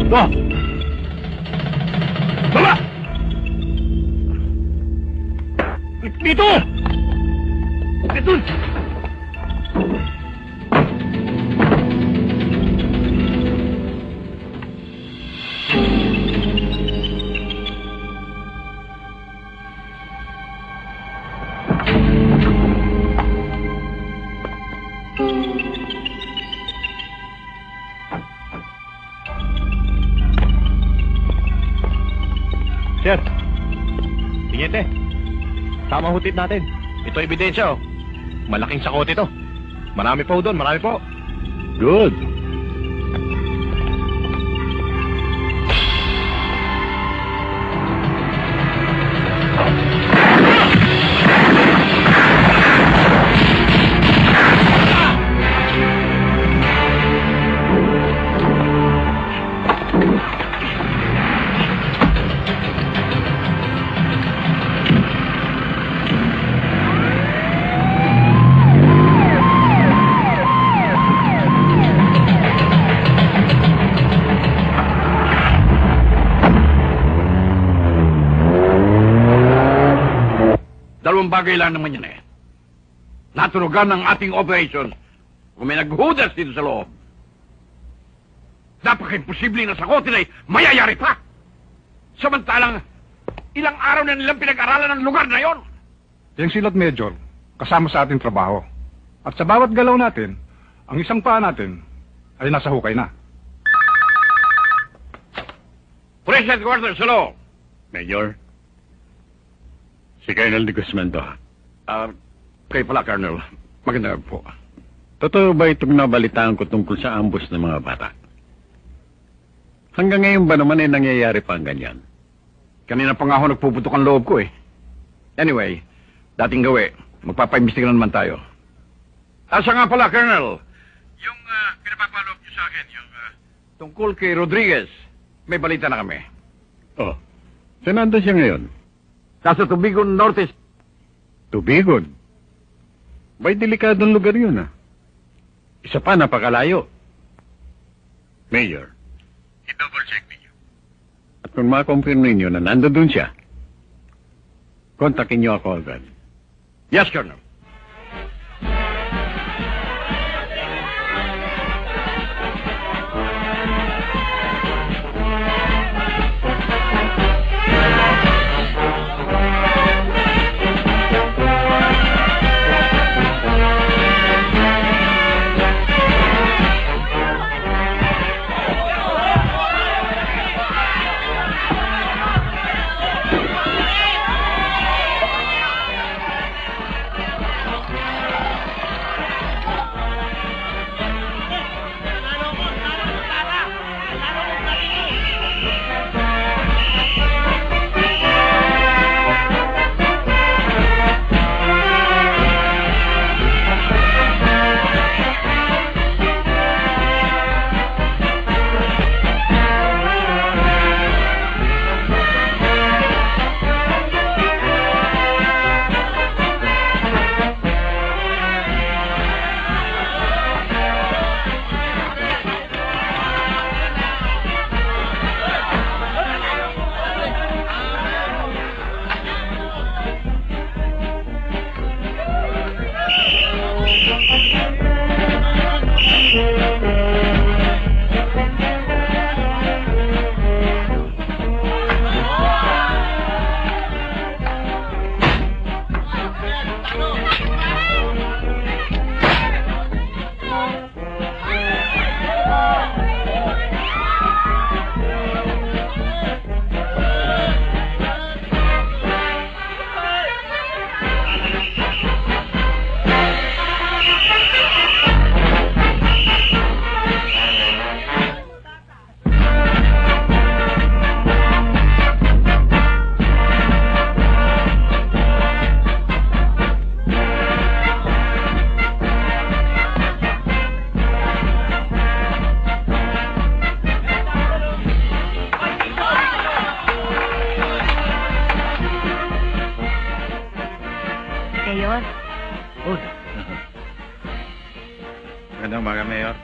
Ito! Baba! Dito! Dito! Sir, tingete. Tama hutid natin. Ito ebidensya, oh. Malaking sakot ito. Marami po doon, marami po. Good. Dalawang bagay lang naman yan eh. Naturugan ng ating operation kung may naghudas dito sa loob. Napaka-imposible na sakotin ay mayayari pa. Samantalang ilang araw na nilang pinag-aralan ng lugar na yon. Yung silot Major, kasama sa ating trabaho. At sa bawat galaw natin, ang isang paa natin ay nasa hukay na. Police Headquarters, hello. Mayor, si Colonel de Guzman to. Kayo pala, Colonel. Magandang po. Totoo ba itong nabalitaan ko tungkol sa ambush ng mga bata? Hanggang ngayon ba naman ay nangyayari pa ang ganyan? Kanina pa nga ako nagpuputok ang loob ko eh. Anyway, dating gawi, magpapaimbestiga na naman tayo. Asa nga pala, Colonel? Yung pinapapaloob niyo sa akin, yung tungkol kay Rodriguez, may balita na kami. Oh, saan nandun siya ngayon? Nasa Tubigon Norte. Tubigon? May delikadong lugar yun, ah. Isa pa, napakalayo. Mayor, i-double check ninyo. At kung ma-confirm ninyo na nandun siya, kontakin niyo ako agad. Yes, Colonel. Mayor. Oh. Magandang umaga, Mayor.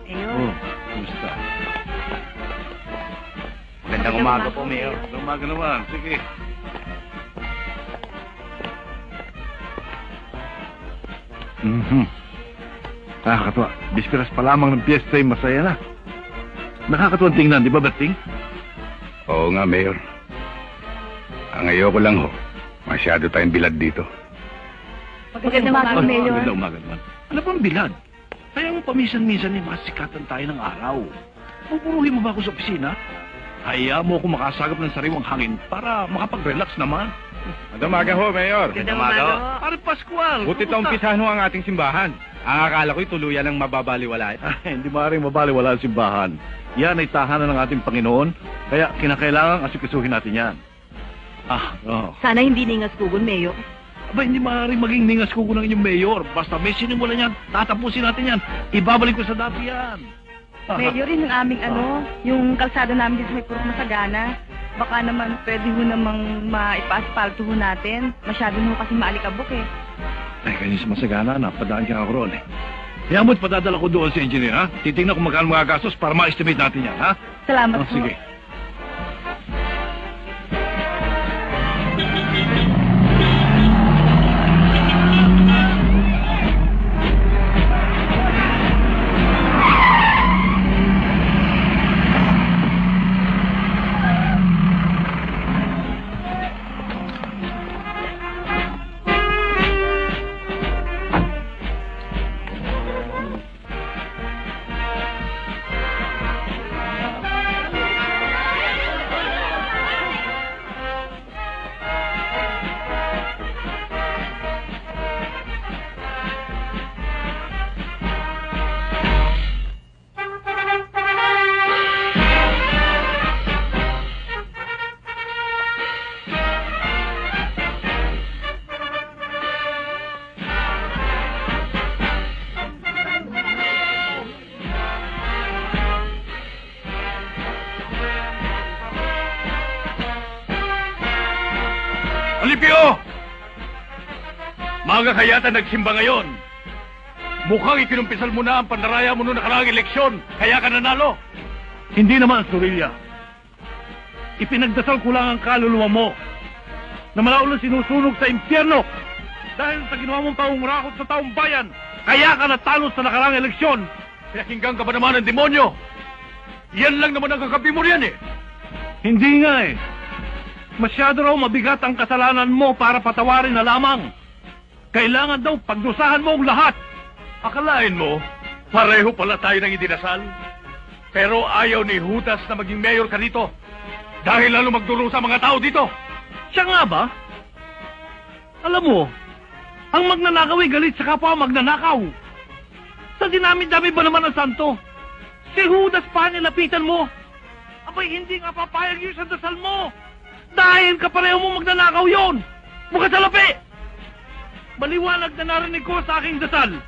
Mayor. Oh. Kumusta? Magandang umaga po, Mayor. Magandang umaga naman. Sige. Nakakatuwa. Bisperas pa lamang ng piyesta ay masaya na. Nakakatuwa tingnan, di ba, Berting? Oo nga, Mayor. Ang ayoko lang ho, masyado tayong bilad dito. Magandang umaga, Mayor. Magandang umaga naman. Ano bang bilad? Kaya mo paminsan-minsan ay masikatan tayo ng araw. Pupuruhin mo ba ako sa opisina? Hayaan mo ako makasagap ng sariwang hangin para makapag-relax naman. Magandang umaga ho, Mayor. Magandang umaga. Pare Pascual, Buti kumusta? umpisahan ho ang ating simbahan. Ang akala ko'y tuluyan ng mababaliwala. Ay, hindi maaaring mabaliwala ang simbahan. Yan ay tahanan ng ating Panginoon, kaya kinakailangan asikasuhin natin yan. Sana hindi ningas kugon, Mayor. Aba, hindi maaaring maging ningas kuko ng inyong mayor. Basta may sinimulan yan, tatapusin natin yan. Ibabalik ko sa dati yan. Mayor, yun ang aming yung kalsada namin dito sa may Purok Masagana. Baka naman pwede ho namang maipa-aspalto ho natin. Masyado ho kasi maalikabok eh. Ay, kanina sa Masagana, napadaan ka ako roon eh. Kaya mo't padadala ko doon sa engineer, ha? Titingnan kung magkano mga gastos para ma-estimate natin yan, ha? Salamat po. Sige. Alipio! Maaga ka yata nagsimba ngayon. Mukhang ikinumpisal mo na ang pandaraya mo noong nakaraang eleksyon, kaya ka nanalo. Hindi naman, Sorilla. Ipinagdasal ko lang ang kaluluwa mo na malaulang sinusunog sa impyerno dahil sa ginawa mong pangungurakot sa taong bayan. Kaya ka natalo sa nakaraang eleksyon. Pinakinggan ka ba naman ng demonyo? Yan lang naman ang kakapi mo riyan eh. Hindi nga eh. Masyado raw mabigat ang kasalanan mo para patawarin na lamang. Kailangan daw pagdusahan mo ang lahat. Akalain mo, pareho pala tayo ng idinasal. Pero ayaw ni Judas na maging mayor ka dito. Dahil lalo magduro sa mga tao dito. Siya nga ba? Alam mo, ang magnanakaw ay galit sa kapwa magnanakaw. Sa dinami-dami ba naman ang santo? Si Judas pa nilapitan mo. Abay, hindi nga papayag yun sa dasal mo. Dahil kapareho mo magnanakaw yon. Mukha sa lapi. Maliwanag na narinig ko sa aking dasal.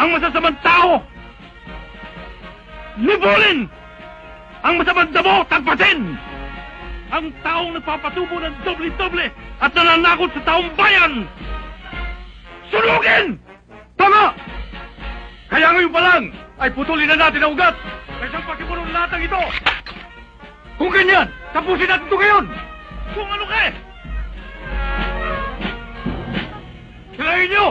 Ang masasamang tao, libulin! Ang masamang damo, tagpasin! Ang taong nagpapatubo ng doble-doble at nananakot sa taong bayan, sunugin! Tama! Kaya ngayon pa lang ay putulin na natin ang ugat kaysang pakipuno ng lahat ng ito. Kung ganyan, tapusin natin ito ngayon! Kung ano ka eh! Silahin nyo!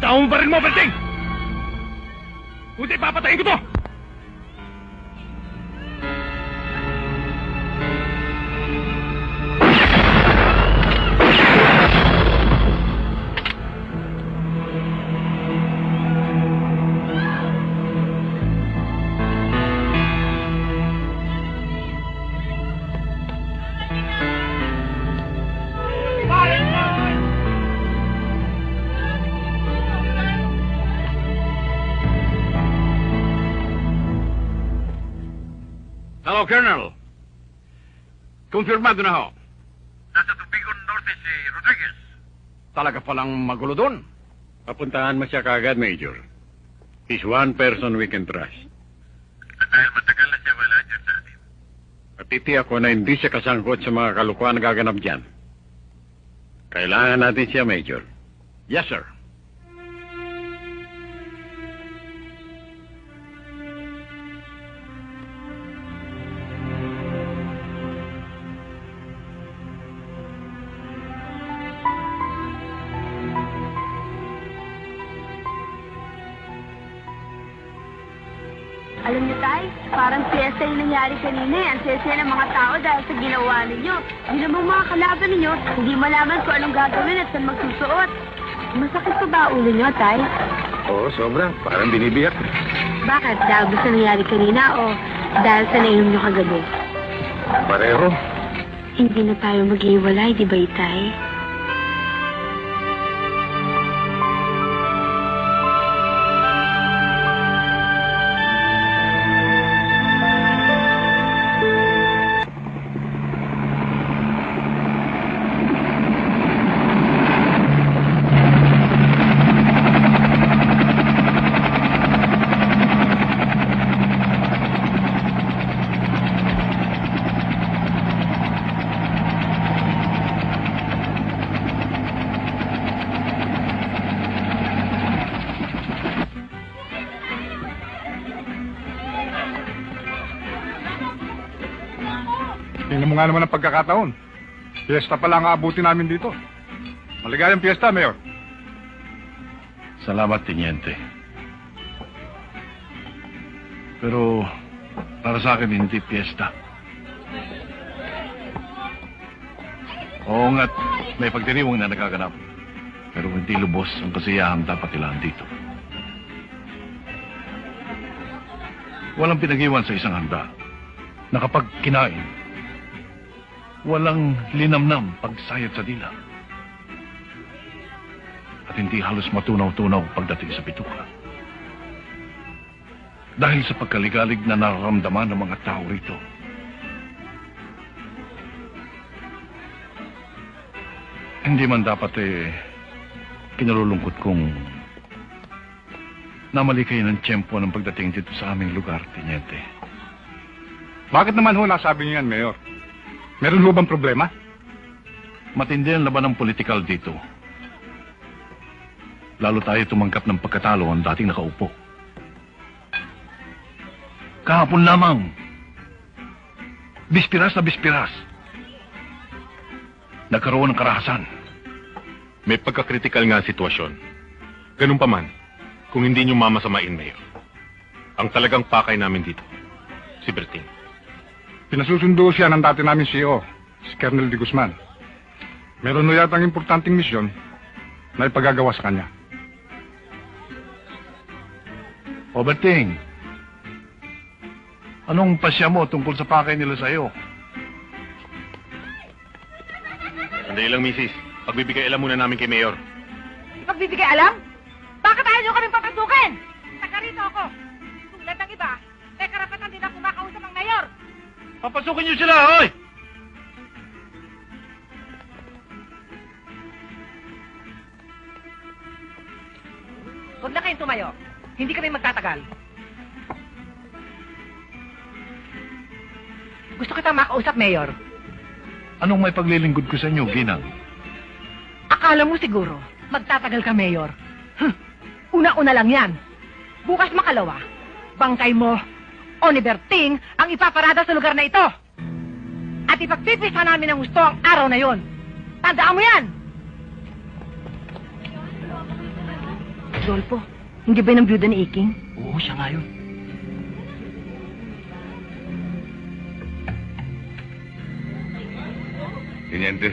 Bitawan mo baril mo, Berting! Kundi papatayin ko to! Hello, Colonel. Kumpirmado na ho. Nasa Tubigon Norte si Rodriguez. Talaga palang magulo doon. Papuntahan mo siya kagad, Major. He's one person we can trust. At dahil matagal na siya wala dyan sa atin. Patitiyak ko na hindi siya kasangkot sa mga kalukuhan na gaganap dyan. Kailangan natin siya, Major. Yes, sir. Alam niyo, Tay, parang piyesta yung nangyari kanina eh. Ang saya ng mga tao dahil sa ginawa ninyo. Hindi namang mga kalaban ninyo, hindi malaman kung anong gagawin at saan magsusuot. Masakit pa ba ulo niyo, Tay? Oo, sobra. Parang binibiyak. Bakit? Dahil ba sa nangyari kanina o dahil sa nainom niyo kagabi? Pareho. Hindi na tayo maghiwalay, di ba, Tay? Tingnan mo nga naman ang pagkakataon. Piyesta pala ang aabuti namin dito. Maligayang piyesta, Mayor. Salamat, Teniente. Pero para sa akin, hindi piyesta. Oo nga't may pagdiriwang na nagaganap. Pero hindi lubos ang kasiyahan dapat ilaan dito. Walang pinag-iwan sa isang handa na kapag kinain, walang linamnam pagsayad sa dila. At hindi halos matunaw-tunaw pagdating sa bituka. Dahil sa pagkaligalig na nararamdaman ng mga tao rito. Hindi man dapat kinalulungkot kong namali kayo ng tiyempo ng pagdating dito sa aming lugar, Teniente. Bakit naman ho nasabi niyo yan, Mayor? Meron ho bang problema? Matindi ang laban ng politikal dito. Lalo tayo tumanggap ng pagkatalo ang dating nakaupo. Kahapon lamang. Bispiras na bispiras. Nagkaroon ng karahasan. May pagkakritikal nga ang sitwasyon. Ganun pa man, kung hindi nyo mamasamain, Mayor. Ang talagang pakay namin dito, si Berting. Pinasusundo siya ng dati namin CEO, si Colonel de Guzman. Meron na yatang importanteng misyon na ipagagawa sa kanya. O Berting, anong pasya mo tungkol sa pakay nila sa iyo? Sandali lang, Mrs. Pagbibigay alam muna namin kay Mayor. Pagbibigay alam? Bakit ayaw nyo kaming papasukin? Taga rito ako. Tulad ng iba, may karapatan din ako makausap ang mayor. Papasukin niyo sila, hoy! Huwag na kayong tumayo. Hindi kami magtatagal. Gusto kitang makausap, Mayor. Anong may paglilingkod ko sa inyo, Ginang? Akala mo siguro, magtatagal ka, Mayor. Una-una lang yan. Bukas makalawa, bangkay mo o ni Berting ang ipaparada sa lugar na ito. At ipagpipisa namin ng gusto ang araw na yon. Tandaan mo yan! Rodolfo. Hindi ba yung byuda ni Iking? Oo, siya nga yun. Teniente,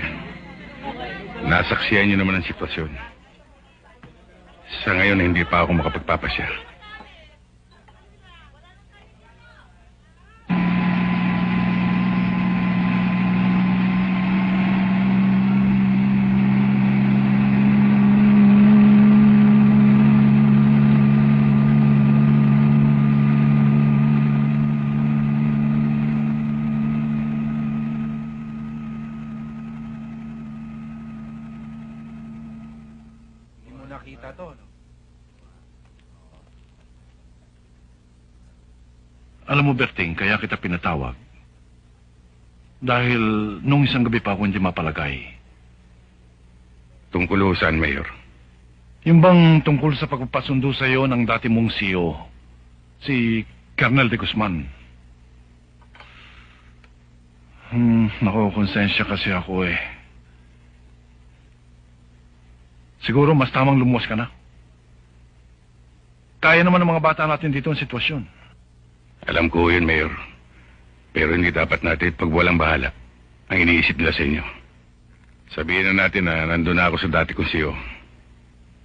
nasaksiyan niyo naman ang sitwasyon. Sa ngayon, hindi pa ako makapagpapasya. Alam mo, Berting, kaya kita pinatawag. Dahil nung isang gabi pa ako hindi mapalagay. Tungkol saan, Mayor? Yung bang tungkol sa pagpapasundo sa iyo ng dati mong CEO, si Colonel de Guzman. Nakukonsensya kasi ako eh. Siguro mas tamang lumuwas ka na. Kaya naman ng mga bata natin dito ang sitwasyon. Alam ko yun, Mayor. Pero hindi dapat natin pagwalang bahala ang iniisip nila sa inyo. Sabihin na natin na nandun na ako sa dati kong CEO.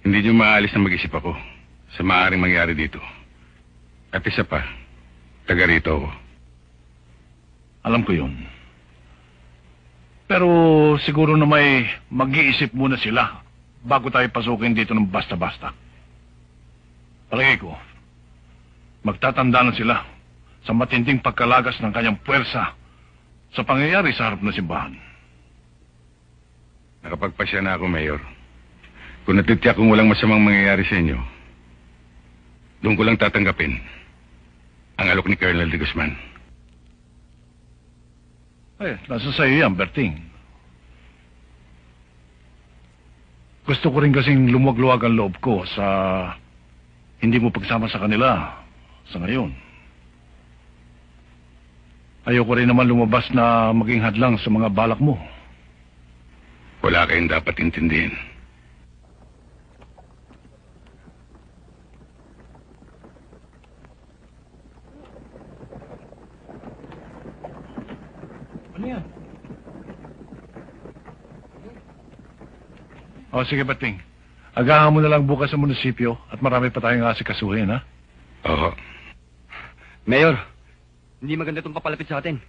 Hindi nyo maalis na mag-isip ako sa maaaring mangyari dito. At isa pa, taga rito ako. Alam ko yun. Pero siguro na may mag-iisip muna sila bago tayo pasukin dito ng basta-basta. Palagay ko, magtatanda na sila sa matinding pagkalagas ng kanyang puwersa sa pangyayari sa harap ng simbahan. Nakapagpasya na ako, Mayor. Kung natitiyak kong walang masamang mangyayari sa inyo, doon ko lang tatanggapin ang alok ni Colonel de Guzman. Nasa sa'yo yan, Berting. Gusto ko rin kasing lumwag-luwag ang loob ko sa hindi mo pagsama sa kanila sa ngayon. Ayoko rin naman lumabas na maging hadlang sa mga balak mo. Wala kayong dapat intindihin. Ano yan? O, sige, Bating. Agahan mo na lang bukas sa munisipyo at marami pa tayong asikasuhin, ha? Oo. Mayor, hindi maganda itong papalapit sa atin.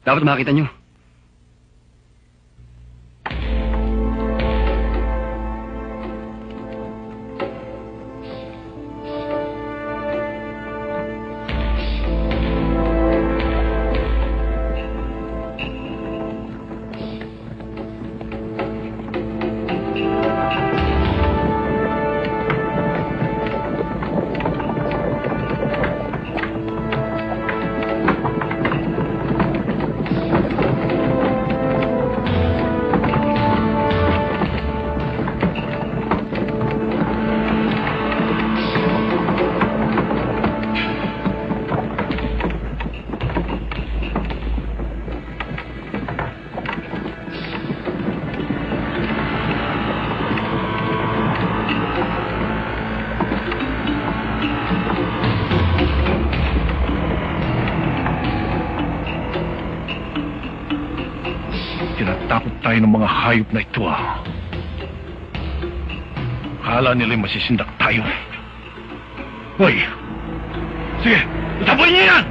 Dapat makita nyo. Tinatakot tayo ng mga hayop na ito, ah. Akala nila'y masisindak tayo. Hoy! Sige! Itaboy niyo yan!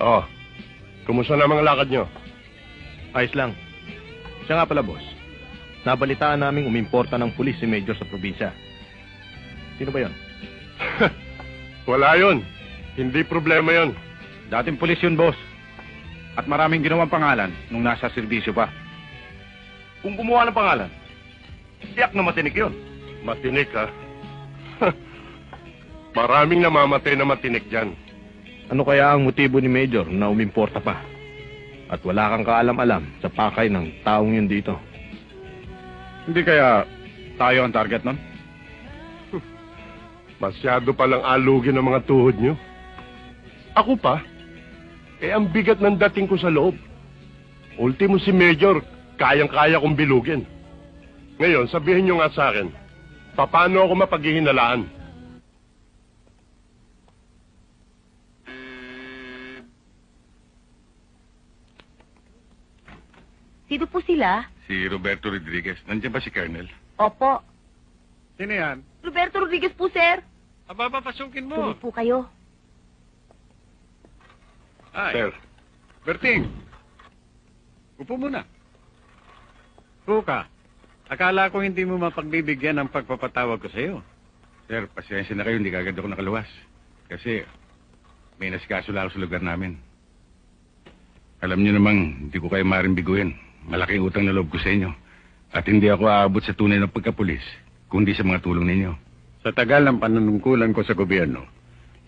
Oh, kumusta na mga lakad nyo? Ayos lang. Siya nga pala, boss. Nabalitaan naming umimporta ng pulis si Major sa probinsya. Sino ba yon? Wala yun. Hindi problema yun. Dating pulis yun, boss. At maraming ginawang pangalan nung nasa serbisyo pa. Kung gumawa ng pangalan, tiyak na matinik yun. Matinik, ha? Maraming namamatay na matinik dyan. Ano kaya ang motibo ni Major na umimporta pa? At wala kang kaalam-alam sa pakay ng taong yun dito. Hindi kaya tayo ang target nun? Masyado palang alugin ang mga tuhod nyo. Ako pa? Ang bigat ng dating ko sa loob. Ultimo si Major, kayang-kaya kong bilugin. Ngayon, sabihin nyo nga sa akin, paano ako mapaghihinalaan? Sino po sila? Si Roberto Rodriguez. Nandiyan ba si Colonel? Opo. Sino yan? Roberto Rodriguez po, sir. Aba, papasukin mo. Tuloy po kayo. Ay, Sir, Berting. Upo muna. Puka, akala ko hindi mo mapagbibigyan ang pagpapatawag ko sa iyo. Sir, pasensya na kayo, hindi kagad ako nakaluwas. Kasi may nasikaso lang ako sa lugar namin. Alam niyo namang hindi ko kayo marimbiguin. Malaking utang na loob ko sa inyo. At hindi ako aabot sa tunay ng pagkapulis, kundi sa mga tulong ninyo. Sa tagal ng panunungkulan ko sa gobyerno,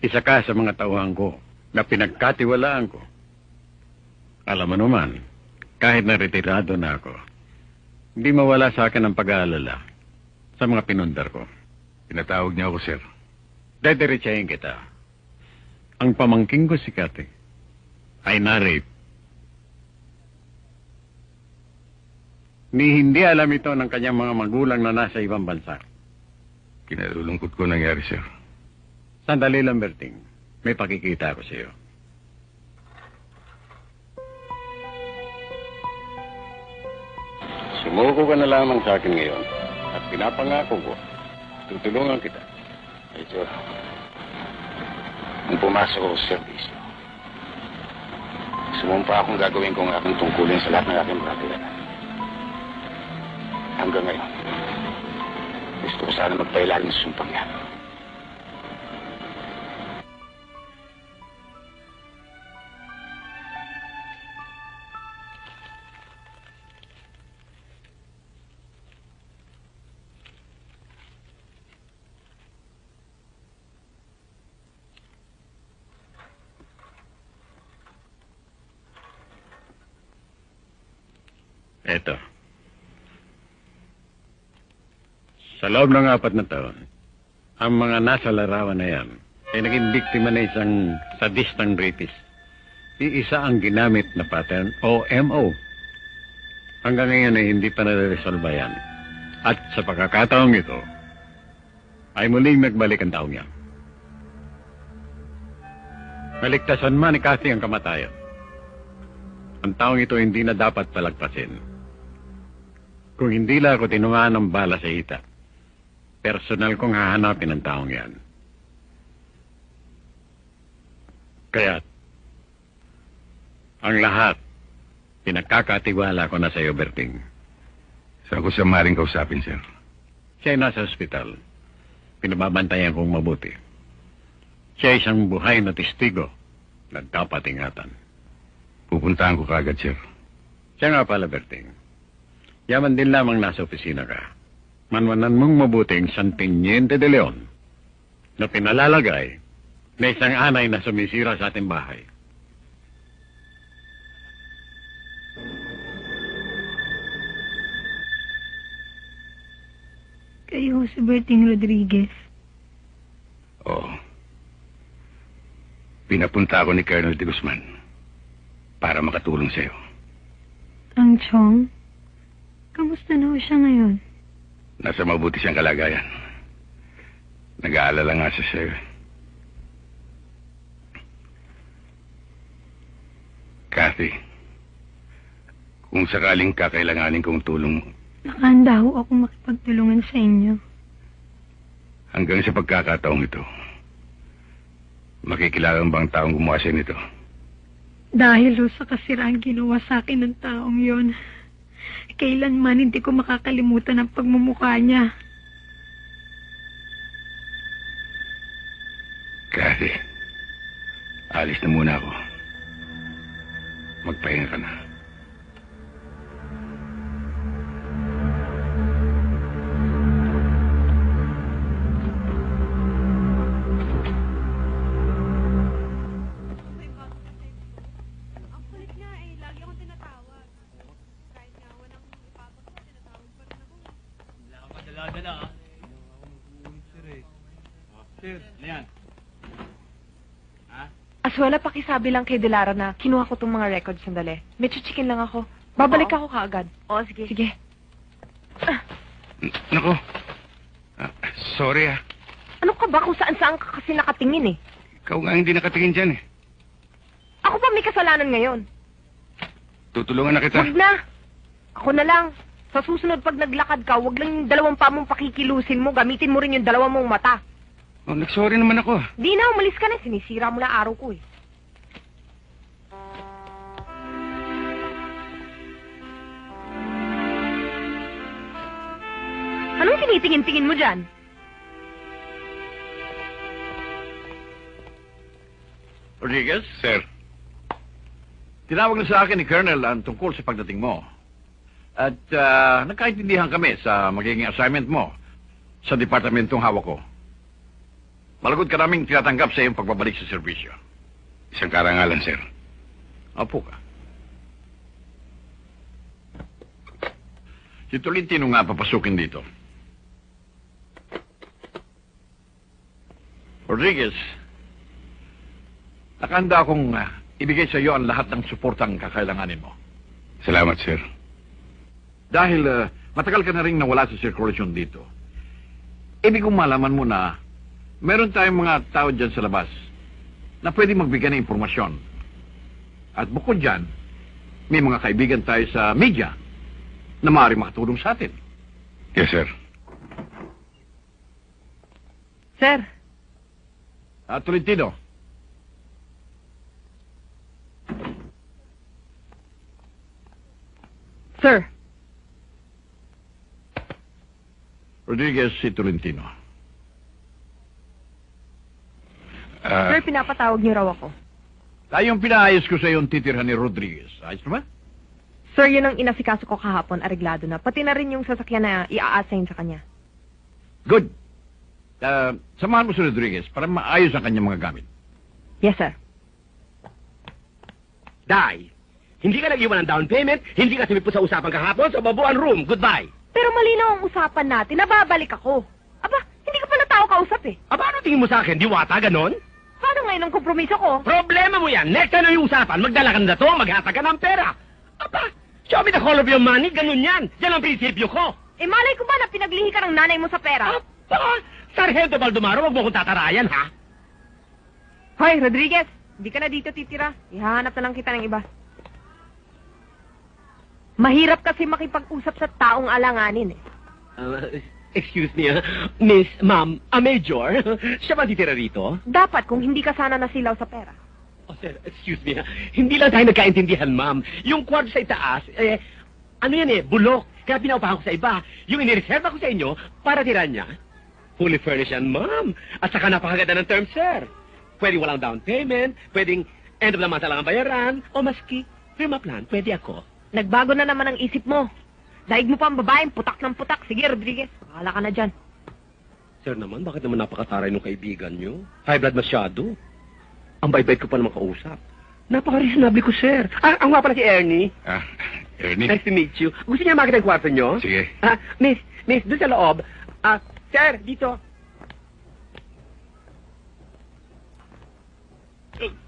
isa ka sa mga tauhan ko na pinagkatiwalaan ko. Alam mo naman, kahit na retirado na ako, hindi mawala sa akin ang pag-aalala sa mga pinundar ko. Pinatawag niya ako, sir. Dediretsahin kita. Ang pamangking ko si Kati ay na-rape. Ni hindi alam ito ng kanyang mga magulang na nasa ibang bansa. Kinalulungkot ko nangyari, sir. Sandali lang, Berting. May pakikita ako sa iyo. Sumuko ka na lamang sa akin ngayon at pinapangako ko, tutulungan kita. Ito, nung pumasok ako sa servisyo, sumumpa akong gagawin kong aking tungkulin sa lahat ng aking praktikan. Hanggang ngayon, gusto ko sana magpailalim sa sumpang yan. Eto. Sa loob ng 4 na taon, ang mga nasa larawan na yan ay naging biktima na isang sadistang rapist. Iisa ang ginamit na pattern o MO. Hanggang ngayon ay hindi pa nare-resolve yan. At sa pagkakataong ito, ay muling nagbalik ang taong yan. Maligtasan man ni Cathy ang kamatayan. Ang taong ito hindi na dapat palagpasin. Kung hindi lang ako tinungaan ng bala sa hita, personal kong hahanapin ang taong yan. Kaya, ang lahat, pinagkakatiwala ko na sa iyo, Berting. Saan ko siya maring kausapin, sir? Siya ay nasa ospital. Pinababantayan kong mabuti. Siya ay isang buhay na testigo na dapat ingatan. Pupuntahan ko kagad, sir. Siya nga pala, Berting. Yaman din lamang nasa opisina ka. Manwanan mong mabuting San Teniente de Leon na pinalalagay na isang anay na sumisira sa ating bahay. Kayo si Berting Rodriguez. Oo. Pinapunta ako ni Colonel de Guzman para makatulong sa'yo. Ang Chong? Kamusta na ho siya ngayon? Nasa mabuti siyang kalagayan. Nag-aalala nga siya sa'yo. Cathy, kung sakaling kakailanganin kong tulong, Nakahanda ho ako makipagtulungan sa inyo. hanggang sa pagkakataong ito, makikilala mo bang taong gumawa siya nito? Dahil ho sa kasirang ginawa sa akin ng taong yon, kailanman hindi ko makakalimutan ang pagmumukha niya. Kasi, alis na muna ako. Magpahinga ka na. Aswela, pakisabi lang kay Delara na kinuha ko tong mga records sandali. May chichikin lang ako. Babalik ako kaagad. Oo, sige. Sige. Nako. Sorry ah. Ano ka ba kung saan-saan ka kasi nakatingin eh? Ikaw nga hindi nakatingin dyan eh. Ako pa may kasalanan ngayon. Tutulungan na kita. Huwag na. Ako na lang. Sa susunod pag naglakad ka, huwag lang yung dalawang pa mong pakikilusin mo. Gamitin mo rin yung dalawang mong mata. Oh, nagsorry naman ako. Di na, umalis ka na. Sinisira mo na araw ko eh. Anong tinitingin-tingin mo dyan? Rodriguez? Sir. Tinawag na sa akin ni Colonel ang tungkol sa pagdating mo. At nagkaintindihan kami sa magiging assignment mo sa departamentong hawak ko. Malagod ka naming tinatanggap sa iyong pagbabalik sa serbisyo. Isang karangalan, sir. Opo ka. Si Tolentino nga papasukin dito. Rodriguez, nakahanda akong ibigay sa iyo ang lahat ng suportang kakailanganin mo. Salamat, sir. Dahil matagal ka na rin nawala sa sirkulasyon dito, ibig kong malaman mo na meron tayong mga tao dyan sa labas na pwede magbigay ng impormasyon. At bukod dyan, may mga kaibigan tayo sa media na maaari makatulong sa atin. Yes, sir. Sir. Tolentino. Sir. Rodriguez, si Tolentino. Sir, pinapatawag niyo raw ako. Tayong pinaayos ko sa iyong titirhan ni Rodriguez. Ayos naman? Sir, yun ang inasikaso ko kahapon, areglado na. Pati na rin yung sasakyan na i-assign sa kanya. Good. Samahan mo si Rodriguez para maayos ang kanyang mga gamit. Yes, sir. Day, hindi ka nag-iwan ng down payment, hindi ka sumipot sa usapan kahapon, so babuan room, goodbye. Pero malinaw ang usapan natin, nababalik ako. Aba, hindi ka pala tao kausap eh. Aba, ano tingin mo sa akin? Diwata, ganon? Paano ngayon ang kompromiso ko? Problema mo yan. Next time na yung usapan, magdala ka na to, maghatag ka ng pera. Aba, show me the color of your money, ganun yan. Yan ang prinsipyo ko. Eh, malay ko ba na pinaglihi ka ng nanay mo sa pera? Aba, Sargento Baldumaro, wag mo kong tatarayan, ha? Hoy, Rodriguez, hindi ka na dito titira. Ihahanap na lang kita ng iba. Mahirap kasi makipag-usap sa taong alanganin eh. Excuse me, Miss, Ma'am, Major, siya ba titira rito? Dapat kung hindi ka sana nasilaw sa pera. Oh, sir, excuse me, hindi lang tayo nagkaintindihan, ma'am. Yung kwarto sa itaas, ano yan bulok. Kaya pinaupahan ko sa iba. Yung inireserva ko sa inyo, para tira niya. Fully furnished yan, ma'am. At saka napakaganda ng term, sir. Pwedeng walang down payment, pwedeng end of the month lang ang bayaran, o maski, firma plan, pwede ako. Nagbago na naman ang isip mo. Daig mo pa ang babaeng putak ng putak. Sige, Rodriguez, bahala ka na dyan. Sir naman, bakit naman napakataray ng kaibigan nyo? High blood masyado. Ang bait-bait ko pa naman kausap. Napaka-reasonable ko, sir. Ang nga pala si Ernie. Ernie? Nice to meet you. Gusto niya makita yung kwarto nyo? Sige. Miss, doon sa loob. Sir, dito.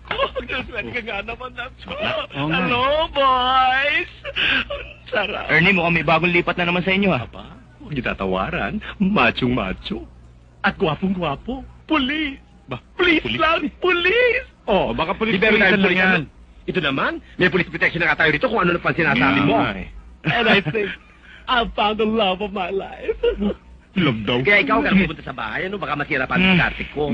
Nagsuswerte ka nga naman na to. Hello, boys! Sarap. Ernie, mukhang may bagong lipat na naman sa inyo, ha? Aba, huwag niyo tatawaran. Machong-macho. At gwapong-gwapo. Pulis! Pulis lang! Pulis! Oh, baka pulis pero lang yan. Ito naman, may police protection na nga tayo rito kung ano na pang sinasabi mo. And I think, I found the love of my life. Love daw. Kaya ikaw ka pupunta sa bahay, ano? Baka masira pa ang karte ko.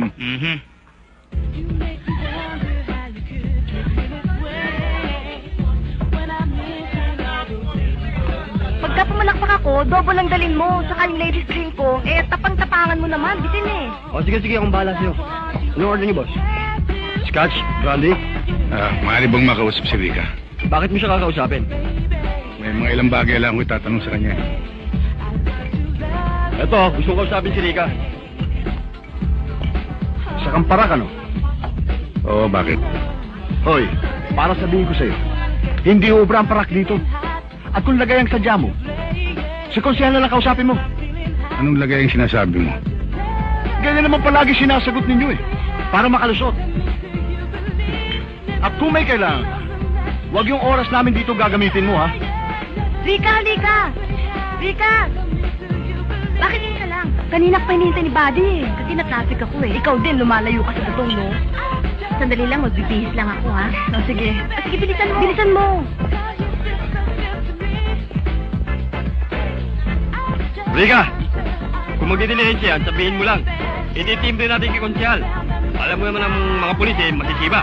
Kaya pumalakpak ako, double ang dalin mo. Saka yung ladies drink ko, tapang-tapangan mo naman, bitin eh. O sige, akong bahala sa'yo. Anong order niyo, boss? Scotch? Brandy? Maaari bang makausap si Rika? Bakit mo siya kakausapin? May mga ilang bagay lang ko itatanong sa kanya. Eto, gusto ko kausapin si Rika. Sa kamparak, ano? Oo, bakit? Hoy, para sabihin ko sa'yo, hindi ubra ang parak dito. At kung lagay ang sadya mo, si Konsyal na lang kausapin mo. Anong lagay ang sinasabi mo? Ganyan naman palagi sinasagot ninyo eh, para makalusot. At kung may kailangan, huwag yung oras namin dito gagamitin mo, ha? Rika, Rika! Rika! Bakit yun ka lang? Kanina pa hinihintay ni Buddy eh. Kasi na-traffic ako eh. Ikaw din, lumalayo ka sa butong, no? Sandali lang, magbibihis lang ako, ha? Sige. Sige, bilisan mo. Bilisan mo. Rika! Kung magdidilihensi yan, sabihin mo lang. Ititimbre natin kay Konsyal. Alam mo naman ang mga pulis eh, masisiba.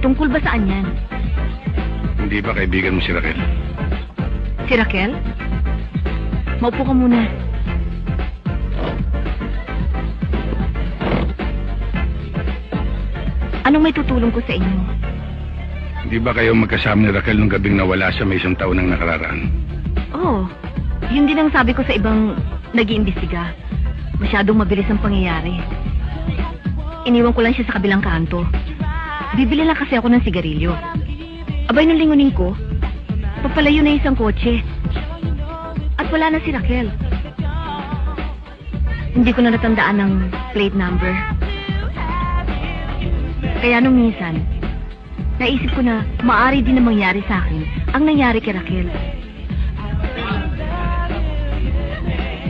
Tungkol ba saan yan? Hindi ba kaibigan mo si Raquel? Si Raquel? Maupo ka muna. Anong may tutulong ko sa inyo? Hindi ba kayo magkasama ni Raquel nung gabing nawala siya may isang taon nang nakararaan? Oo. Yun din ang sabi ko sa ibang nag-iimbestiga. Masyadong mabilis ang pangyayari. Iniwan ko lang siya sa kabilang kanto. Bibili lang kasi ako ng sigarilyo. Abay, nung lingunin ko, papalayo na isang kotse. At wala na si Raquel. Hindi ko na natandaan ng plate number. Kaya nung minsan, naisip ko na maaari din na mangyari sa akin ang nangyari kay Raquel.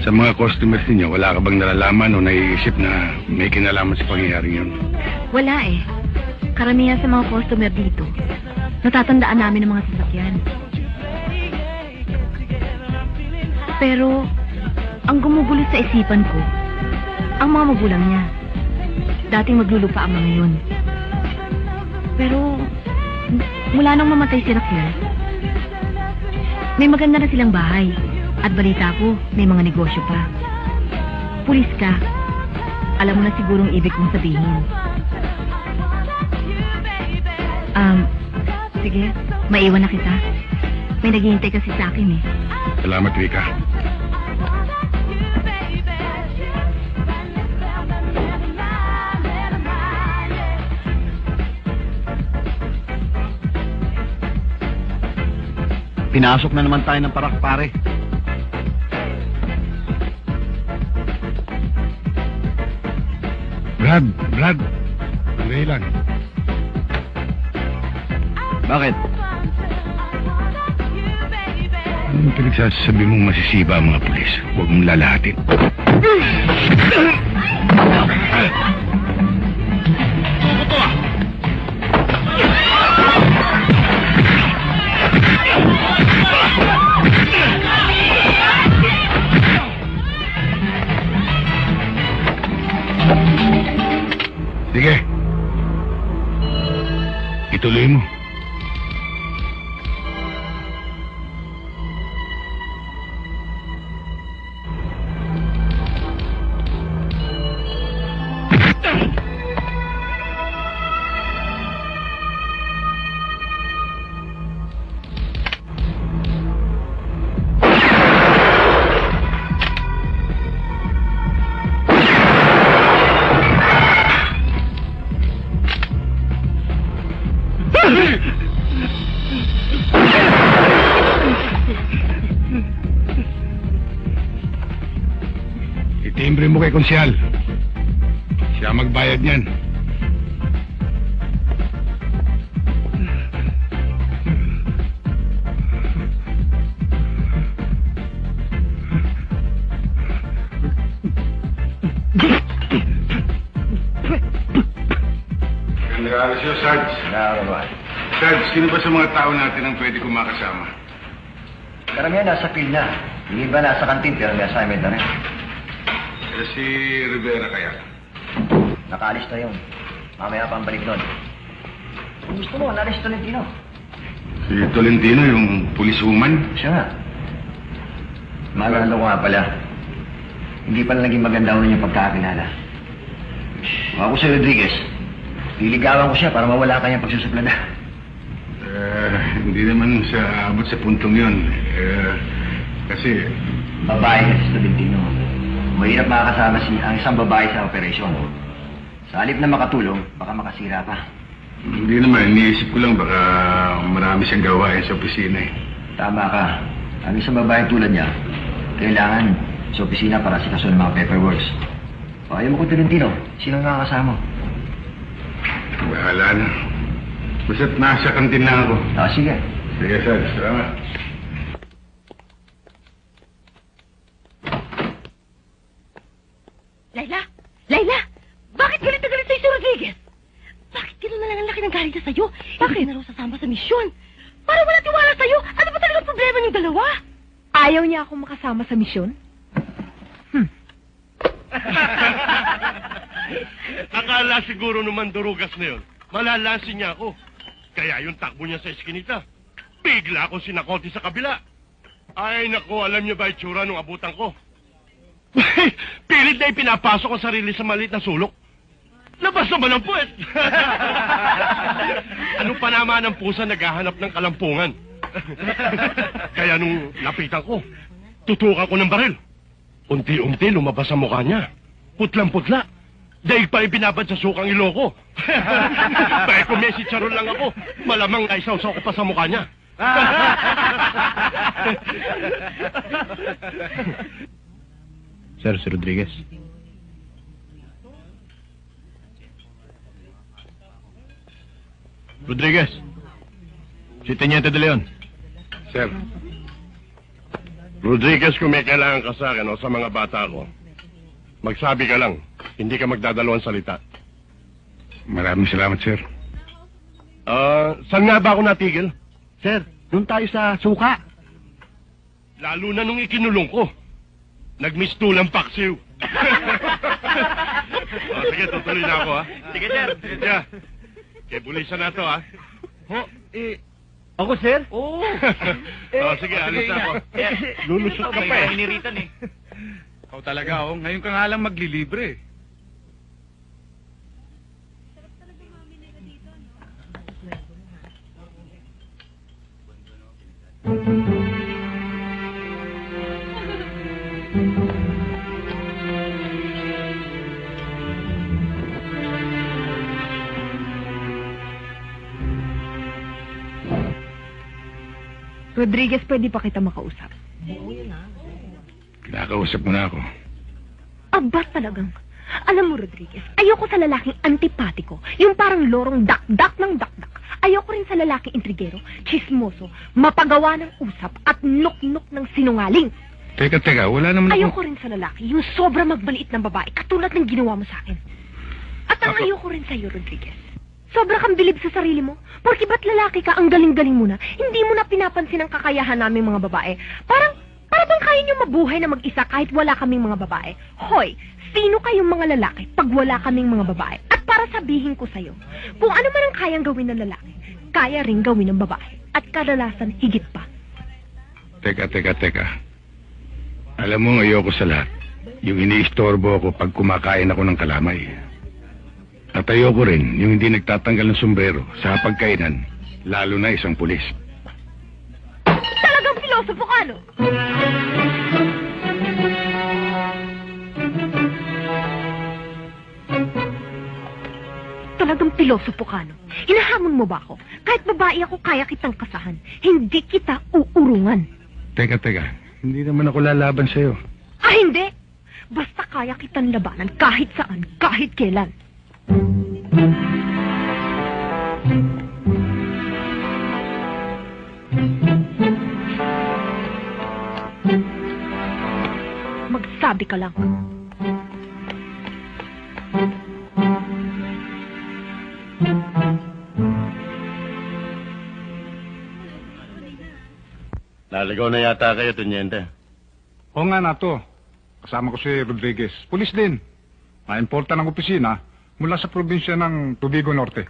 Sa mga customers ninyo, wala ka bang nalalaman o naiisip na may kinalaman sa pangyayaring yun? Wala eh. Karamihan sa mga customer dito, natatandaan namin ang mga sasakyan. Pero, ang gumugulo sa isipan ko, ang mga magulang niya. Dating maglulupa ang mga yun. Pero, mula nang mamatay si Raquel, may maganda na silang bahay. At balita ko, may mga negosyo pa. Pulis ka. Alam mo na sigurong ibig kong sabihin. Sige, maiwan na kita. May naghihintay kasi sa akin eh. Salamat, Rika. Pinasok na naman tayo ng parak, pare. Brad. Sandali lang. Bakit? Anong pinagsasabi mong masisiba ang mga pulis? Huwag mong lalahatin. Sige. Ituloy mo. Itimbre mo kay Konsyal. Siya magbayad niyan. Nag-aalas yun, Sarge. Sarge, sino ba sa mga tao natin ang pwede kong makasama? Karamihan nasa field na. Hindi ba nasa kantin pero may assignment na rin. Si Rivera kaya? Nakaalis na yun. Mamaya pa ang balik doon. Kung gusto mo, naalis Tolentino. Si Tolentino, yung police woman? Siya nga. Maalala ko nga pala. Hindi pala naging maganda ulit yung pagkakilala. Kung ako si Rodriguez, liligawan ko siya para mawala kanyang pagsusuplada. Hindi naman sa abot sa puntong yun. Kasi... Babae kasi sa Tolentino. Mahirap makakasama ang isang babae sa operasyon. Sa halip na makatulong, baka makasira pa. Hindi naman, iniisip ko lang baka marami siyang gawain sa opisina eh. Tama ka. Ang isang babae tulad niya, kailangan sa opisina para sikaso ng mga paperworks. O ayaw mo ko Tolentino, sino ang nakakasama mo? Bahala na. Basta't nasa kantin lang ako. Sige. Sige, sir. Salamat. Layla! Layla! Bakit galit na galit sa'yo si Rodriguez? Bakit gano'n na lang ang laki ng galit niya sa'yo? Bakit na raw sasama sa misyon? Para wala tiwala sa'yo? Ano ba talagang problema niyong dalawa? Ayaw niya akong makasama sa misyon? Akala siguro naman durugas na yun. Malalansin niya ako. Kaya yung takbo niya sa eskinita, bigla akong sinakote sa kabila. Ay, naku, alam niyo ba itsura nung abutan ko? Pilit na ipinapasok ang sarili sa maliit na sulok. Labas naman ang puwet. Ano pa naman ang pusa naghahanap ng kalampungan? Kaya nung lapitan ko, tutukan ko ng baril. Unti-unti lumabas ang mukha niya. Putlang-putla. Daig pa ibinabad sa sukang iloko. Bakit kung may sitsaron lang ako, malamang naisaw-saw ko pa sa mukha niya. Sir, si Rodriguez. Rodriguez. Si Teniente de Leon. Sir. Rodriguez, kung may kailangan ka sa akin o sa mga bata ko, magsabi ka lang. Hindi ka magdadalawang salita. Maraming salamat, sir. Saan nga ba ako natigil? Sir, doon tayo sa suka. Lalo na nung ikinulong ko. Nagmistulang paksiw. Sige, tutuloy na ako, ha? Sige, sir. Sige. Kaya bulisan na to, ha? Ako, sir? Oo. Sige, alis na ako. Lulusot ka pa eh. Iniritan eh. Ikaw talaga, oh. Ngayon ka nga lang maglilibre. Rodriguez, pwede pa kita makausap. Kinakausap mo na ako. Aba talagang. Alam mo, Rodriguez, ayoko sa lalaking antipatiko. Yung parang lorong dak-dak ng dak-dak. Ayoko rin sa lalaking intrigero, chismoso, mapagawa ng usap at nuk-nuk ng sinungaling. Teka, wala naman ako... Ayoko rin sa lalaki, yung sobra magbaliit ng babae, katulad ng ginawa mo sa akin. At ang ayoko rin sa'yo, Rodriguez. Sobra kang bilib sa sarili mo. Porque ba't lalaki ka, ang galing-galing mo na, hindi mo na pinapansin ang kakayahan naming mga babae. Para bang kaya niyo mabuhay na mag-isa kahit wala kaming mga babae. Hoy, sino kayong mga lalaki pag wala kaming mga babae? At para sabihin ko sa'yo, kung ano man ang kayang gawin ng lalaki, kaya rin gawin ng babae. At kadalasan higit pa. Teka. Alam mo, ayoko sa lahat. Yung iniistorbo ako pag kumakain ako ng kalamay. At ayoko rin yung hindi nagtatanggal ng sombrero sa pagkainan, lalo na isang pulis. Talagang filosopo ka, no? Talagang pilosopo ka, no? Hinahamon mo ba ako? Kahit babae ako, kaya kitang kasahan. Hindi kita uurungan. Teka. Hindi naman ako lalaban sa'yo. Ah, hindi! Basta kaya kitang labanan kahit saan, kahit kailan. Magsabi ka lang. Naligaw na yata kayo, Teniente. Oo nga na to. Kasama ko si Rodriguez. Pulis din. Na-importa ng opisina mula sa probinsya ng Tubigo Norte.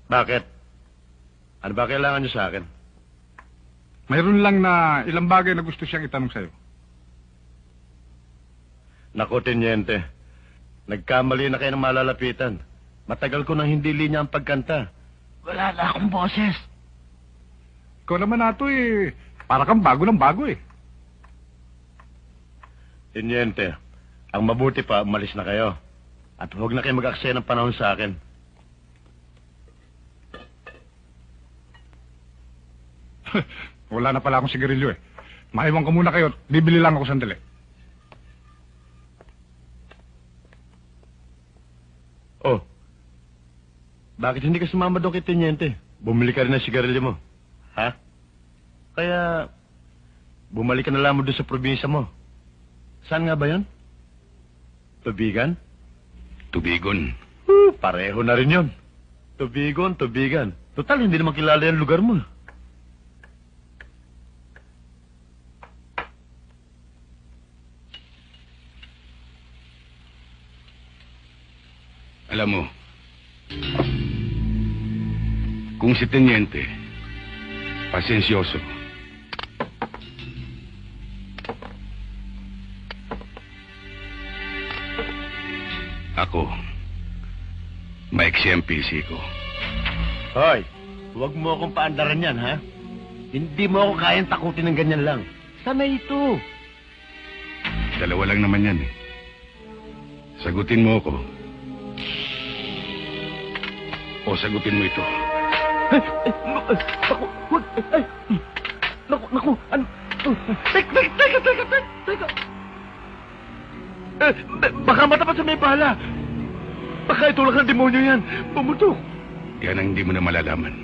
Bakit? Ano ba kailangan niyo sa akin? Mayroon lang na ilang bagay na gusto siyang itanong sa'yo. Nako, Tenyente. Nagkamali na kayo ng malalapitan. Matagal ko nang hindi linya ang pagkanta. Wala na akong boses. Ikaw naman nato para kang bago ng bago Tenyente, ang mabuti pa, umalis na kayo. At huwag na kayo mag-aksaya ng panahon sa akin. Wala na pala akong sigarilyo Maiwan ko muna kayo. Bibili lang ako sandali. Oh, bakit hindi ka sumama doon kay Tenyente? Bumili ka rin ng sigarilyo mo. Ha? Kaya, bumalik ka na lamang doon sa probinsya mo. Saan nga ba yan? Tubigan? Tubigon. Pareho na rin yun. Tubigon, Tubigan. Total, hindi naman kilala yung lugar mo. Alam mo, kung si Tenyente, pasensyoso, ako, maiksi ang PC ko. Hoy, huwag mo akong paandaran yan, ha? Hindi mo ako kayang takutin ng ganyan lang. Sana ito. Dalawa lang naman yan Sagutin mo ako. O sagutin mo ito. Naku, wag. Naku, ano? Teka. Baka matapat sa may bala. Baka itulak ng demonyo yan. Pumutok. Yan ang hindi mo na malalaman.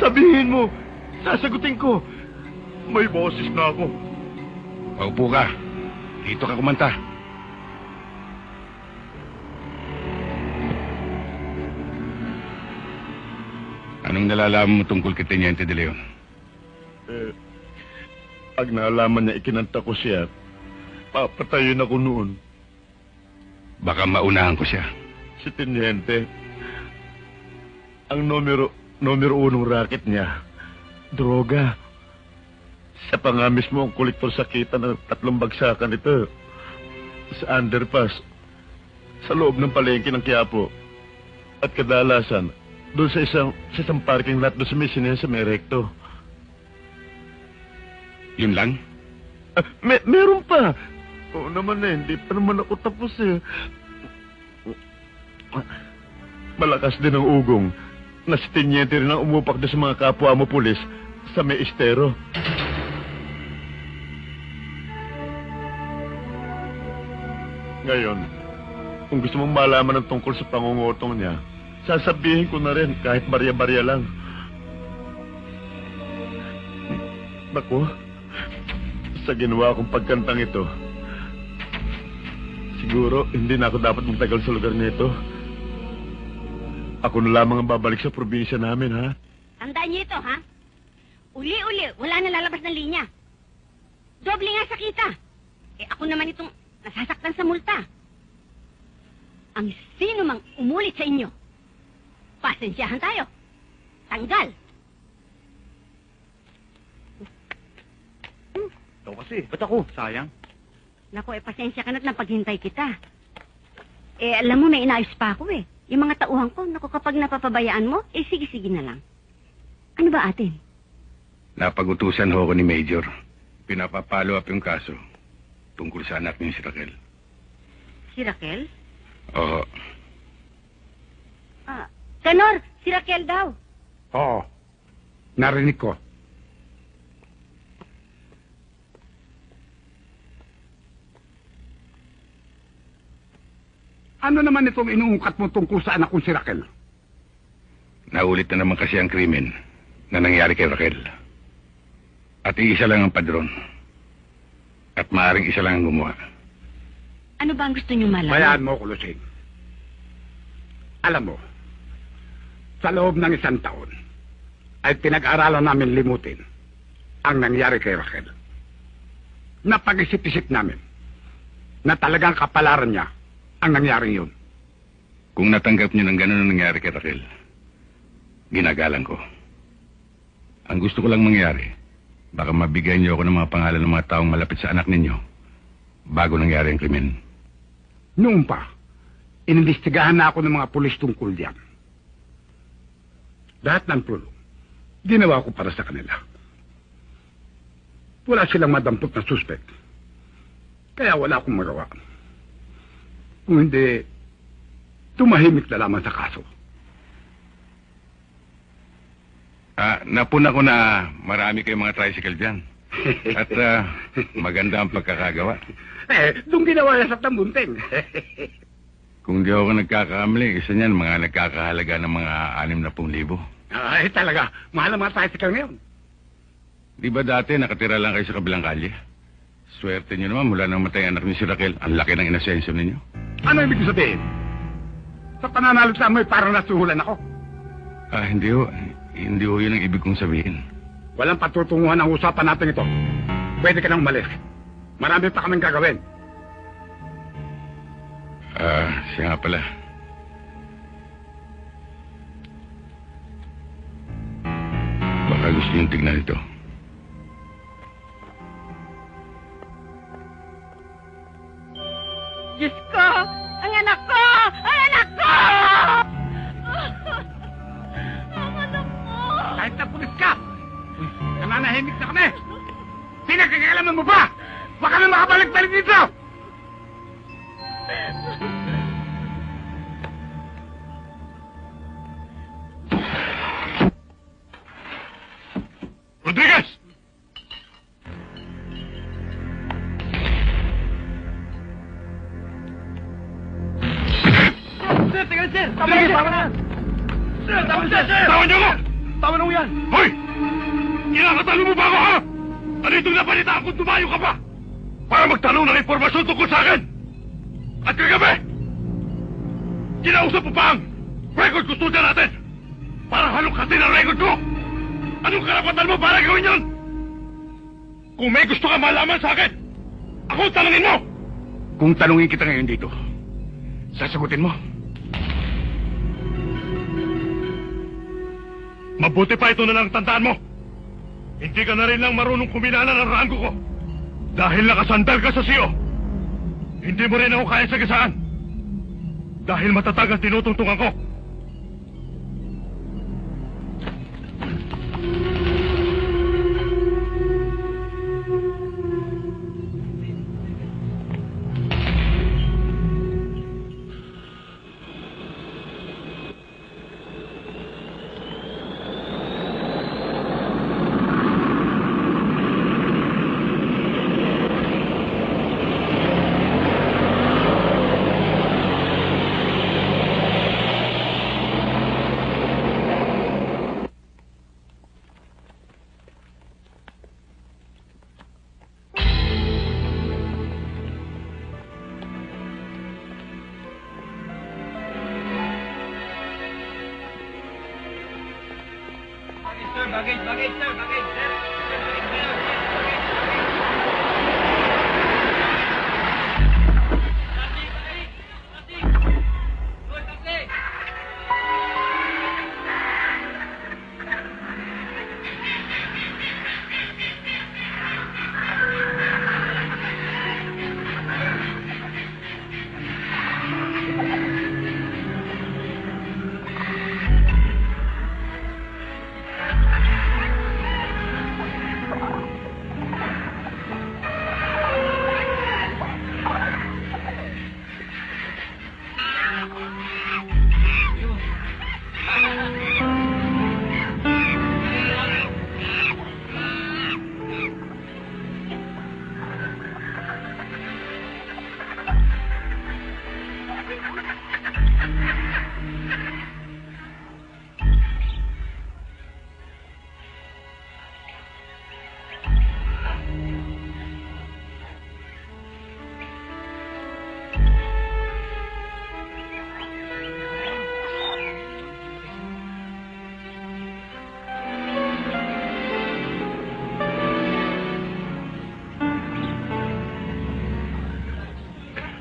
Sabihin mo. Sasagutin ko. May boses na ako. Paupo ka. Dito ka kumanta. Anong nalalaman mo tungkol kay Teniente de Leon? Pag nalaman niya ikinanta ko siya, papatayin ako noon. Baka maunahan ko siya. Si Teniente, ang numero 1 racket niya, droga. Siya pa nga mismo ang kolektor sa kita ng 3 bagsakan ito. Sa underpass, sa loob ng palengke ng Quiapo. At kadalasan, doon sa isang parking lot doon sa Misinia sa Merecto. Yun lang? Meron pa. Oo naman hindi pa naman ako tapos Malakas din ang ugong na si Teniente rin ang umupak doon sa mga kapwa mo pulis sa may estero. Ngayon, kung gusto mong malaman ng tungkol sa pangungutong niya, sasabihin ko na rin kahit barya-barya lang. Naku, sa ginawa kong pagkantang ito, siguro hindi na ako dapat magtagal sa lugar nito. Ako na lamang ang babalik sa probinsya namin, ha? Tandaan niyo ito, ha? Uli-uli, wala na lalabas ng linya. Doble nga sa kita. Ako naman itong nasasaktan sa multa. Ang sino mang umulit sa inyo, pasensyahan tayo. Tanggal. Ikaw kasi. Ba't ako? Sayang. Naku, pasensya ka na't napaghintay kita. Alam mo, may inaayos pa ako Yung mga tauhan ko, naku, kapag napapabayaan mo, sige-sige na lang. Ano ba atin? Napagutusan ho ko ni Major. Pinapapalo up yung kaso tungkol sa anak niyo si Raquel. Si Raquel? Oo. Kanor, si Raquel daw. Oo. Narinig ko. Ano naman itong inuungkat mo tungkol sa anak kong si Raquel? Naulit na naman kasi ang krimen na nangyari kay Raquel. At iisa lang ang padron. At maaaring isa lang ang gumawa. Ano ba ang gusto niyo malaman? Bayaan mo ko, Lucing. Alam mo, sa loob ng 1 taon, ay pinag-aralan namin limutin ang nangyari kay Raquel. Napag-isip-isip namin na talagang kapalaran niya ang nangyari yun. Kung natanggap niyo ng gano'n ang nangyari kay Raquel, ginagalang ko. Ang gusto ko lang mangyari, baka mabigyan niyo ako ng mga pangalan ng mga taong malapit sa anak ninyo bago nangyari ang krimen. Noon pa, inimbestigahan na ako ng mga pulis tungkol diyan. Lahat ng tulong, ginawa ko para sa kanila. Wala silang madampot na suspect. Kaya wala akong magawa. Kung hindi, tumahimik na lamang sa kaso. Napuna ko na marami kayong mga tricycle dyan. At maganda ang pagkakagawa. Doon ginawa na sa tambunting. Kung di ako nagkakamali, isa niyan mga nagkakahalaga ng mga 60,000. Ay, talaga. Mahal ang mga tricycle ngayon. Di ba dati nakatira lang kayo sa kabilang kalye? Swerte niyo naman mula nang matay ang anak ni si Raquel. Ang laki ng inasensyo ninyo. Ano ibig sabihin? Sa pananalo sa amoy, parang nasuhulan ako. Hindi ho. Hindi ho yun ang ibig kong sabihin. Walang patutunguhan ang usapan natin ito. Pwede ka nang umalis. Marami pa kaming gagawin. Siya nga pala. Baka gusto niyong tignan ito. Diyos ko! Ang anak ko! Ang anak ko! Ang anak ko! Kahit na pulis ka! Nananahimik na kami! Pinagkakalaman mo ba? Baka na makabalik-balik dito! Rodriguez! Sir, tingnan sir! Tama na, tama na! Sir, tama sir! Tawan niyo ako! Tama na yan! Hoy! Kinakatalo mo ba ako, ha? Ano itong napalitaan kung tumayo ka pa? Para magtanong ng impormasyon tungkol sa akin! At kagabi! Kinausap mo pa ang record custodian natin! Para halongkatin ang record ko! Anong karapatan mo para gawin yun? Kung may gusto ka malaman sa akin, ako tanungin mo! Kung tanungin kita ngayon dito, sasagutin mo? Mabuti pa ito na lang tandaan mo. Hindi ka na rin lang marunong kuminana ng ranggo ko. Dahil nakasandal ka sa siyo. Hindi mo rin ako kaya sagasaan. Dahil matatag ang tinutungtungan ko.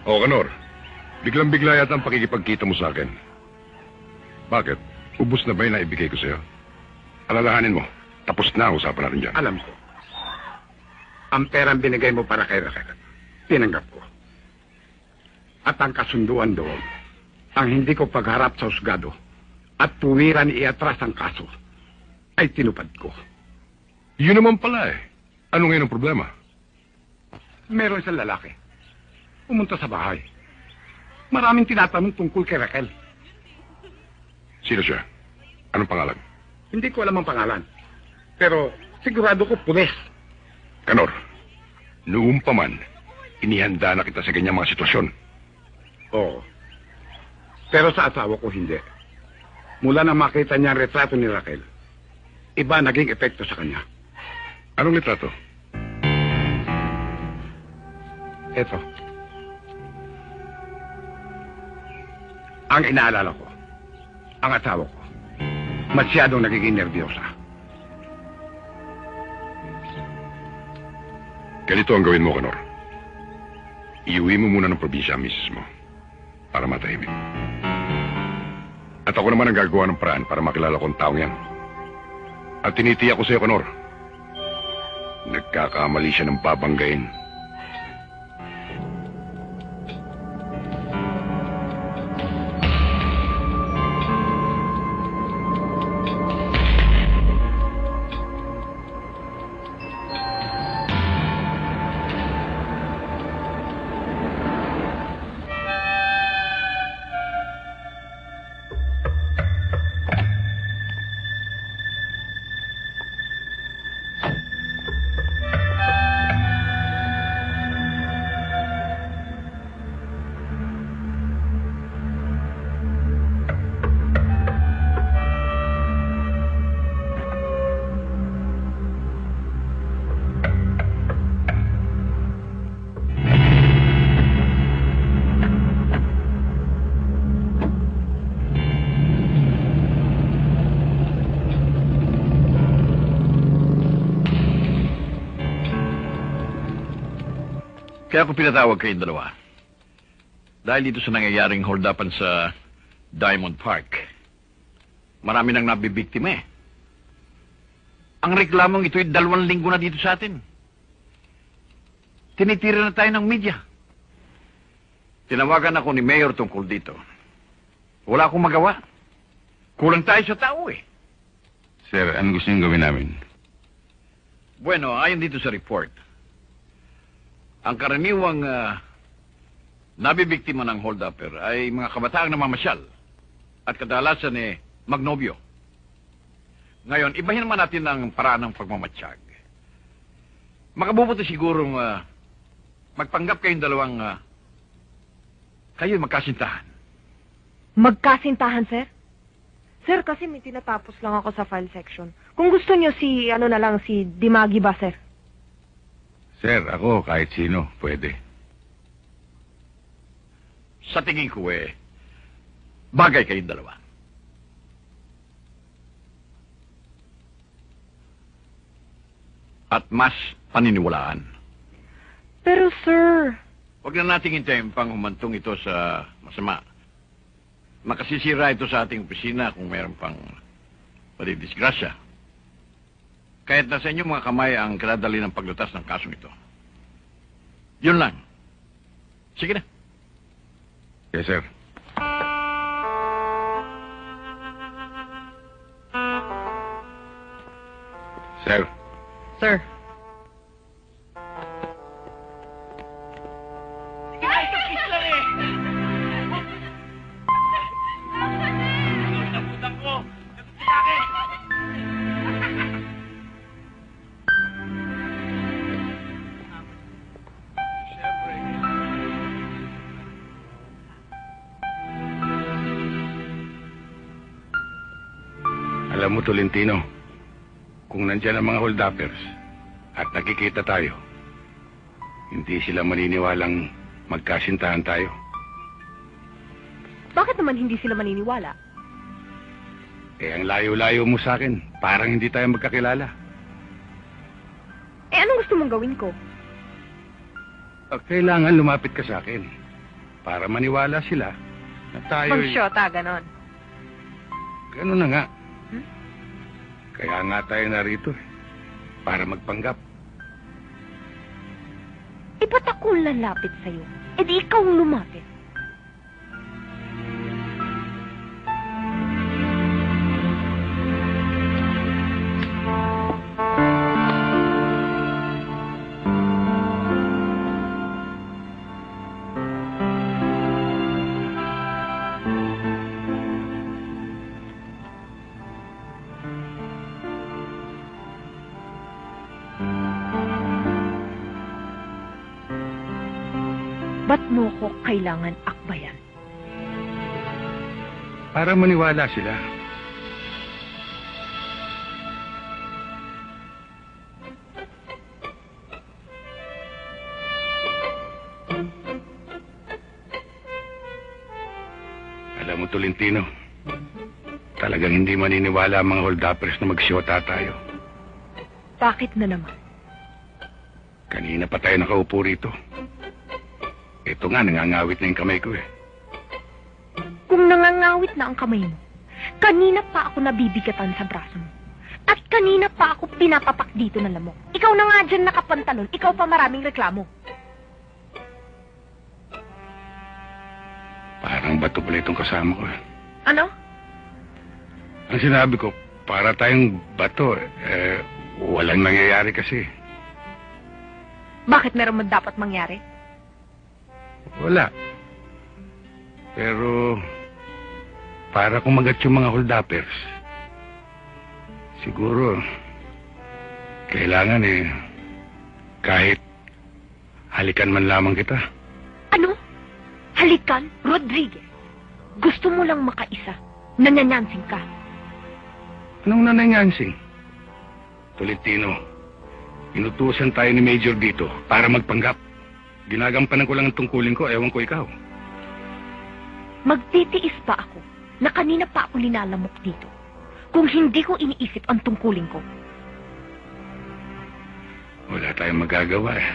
O, Kanor, biglang-bigla yata ang pakikipagkita mo sa akin. Bakit? Ubus na ba yung naibigay ko sa'yo? Alalahanin mo, Tapos na ang usapan natin dyan. Alam ko. Ang perang binigay mo para kay Raquel, tinanggap ko. At ang kasunduan doon, ang hindi ko pagharap sa husgado at tuwiran iatras ang kaso, ay tinupad ko. Yun naman pala eh. Ano ngayon ang problema? Meron isang lalaki. Pumunta sa bahay. Maraming tinatanong tungkol kay Raquel. Sino siya? Anong pangalan? Hindi ko alam ang pangalan. Pero sigurado ko pulis. Kanor, noong pa man, inihanda na kita sa ganyang mga sitwasyon. Oo. Pero sa asawa ko hindi. Mula nang makita niya ang retrato ni Raquel, iba naging epekto sa kanya. Anong litrato? Eto. Ang inaalala ko, ang asawa ko, masyadong nagiging nervyosa. Ganito ang gawin mo, Kanor. Iuwi mo muna ng probinsya ang misis mo para matahimik. At ako naman ang gagawa ng paraan para makilala ko ang taong yan. At tinitiyak ko sa iyo, Kanor, nagkakamali siya ng babanggain. Kaya ako pinatawag kayong dalawa. Dahil dito sa nangyayaring hold-upan sa Diamond Park, marami nang nabibiktima eh. Ang reklamong ito'y 2 linggo na dito sa atin. Tinitira na tayo ng media. Tinawagan ako ni Mayor tungkol dito. Wala akong magawa. Kulang tayo sa tao eh. Sir, ano gusto niyong gawin namin? Bueno, ayon dito sa report, ang karaniwang nabibiktima ng hold-upper ay mga kabataang namamasyal at kadalasan magnobyo. Ngayon, ibahin naman natin ang paraan ng pagmamatsyag. Makabubuti sigurong magpanggap kayong dalawang kayo magkasintahan. Magkasintahan, sir? Sir, kasi may tinatapos lang ako sa file section. Kung gusto niyo si Dimagi ba, sir? Sir, ako kahit sino, pwede. Sa tingin ko bagay kayong dalawa. At mas paniniwalaan. Pero, sir... Huwag na nating hintayin pang humantong ito sa masama. Makasisira ito sa ating opisina kung mayroon pang madidisgrasya. Kahit nasa inyong mga kamay ang kinadali ng paglutas ng kasong ito. Yun lang. Sige na. Yes, sir. Sir. Sir. Alam mo, Tolentino, kung nandyan ang mga hold-uppers at nakikita tayo, hindi sila maniniwalang magkasintahan tayo. Bakit naman hindi sila maniniwala? Ang layo-layo mo sa akin, parang hindi tayo magkakilala. Anong gusto mong gawin ko? Kailangan lumapit ka sa akin para maniwala sila na tayo... Magsyota, ganon. Ganon na nga. Kaya nga tayo narito eh. Para magpanggap. Eh, ba't ako lalapit sa'yo? Eh, di ikaw ang lumapit. Ba't mo ko kailangan akbayan? Para maniwala sila. Alam mo, Tolentino, talagang hindi maniniwala ang mga hold-uppers na magsyota tayo. Bakit na naman? Kanina pa tayo nakaupo rito. Ito nga, nangangawit na yung kamay ko eh. Kung nangangawit na ang kamay mo, kanina pa ako nabibigatan sa braso mo. At kanina pa ako pinapapak dito ng lamok. Ikaw na nga dyan nakapantalon, ikaw pa maraming reklamo. Parang bato pala itong kasama ko eh. Ano? Ang sinabi ko, para tayong bato, walang nangyayari kasi. Bakit meron man dapat mangyari? Wala. Pero, para kumagat yung mga hold-uppers, siguro, kailangan kahit halikan man lamang kita. Ano? Halikan, Rodriguez. Gusto mo lang makaisa. Nanyanyansing ka. Anong nananyansing? Tolentino, inutusan tayo ni Major dito para magpanggap. Ginagampanan ko lang ang tungkulin ko, ewan ko ikaw. Magtitiis pa ako na kanina pa ako linalamok dito kung hindi ko iniisip ang tungkulin ko. Wala tayong magagawa eh.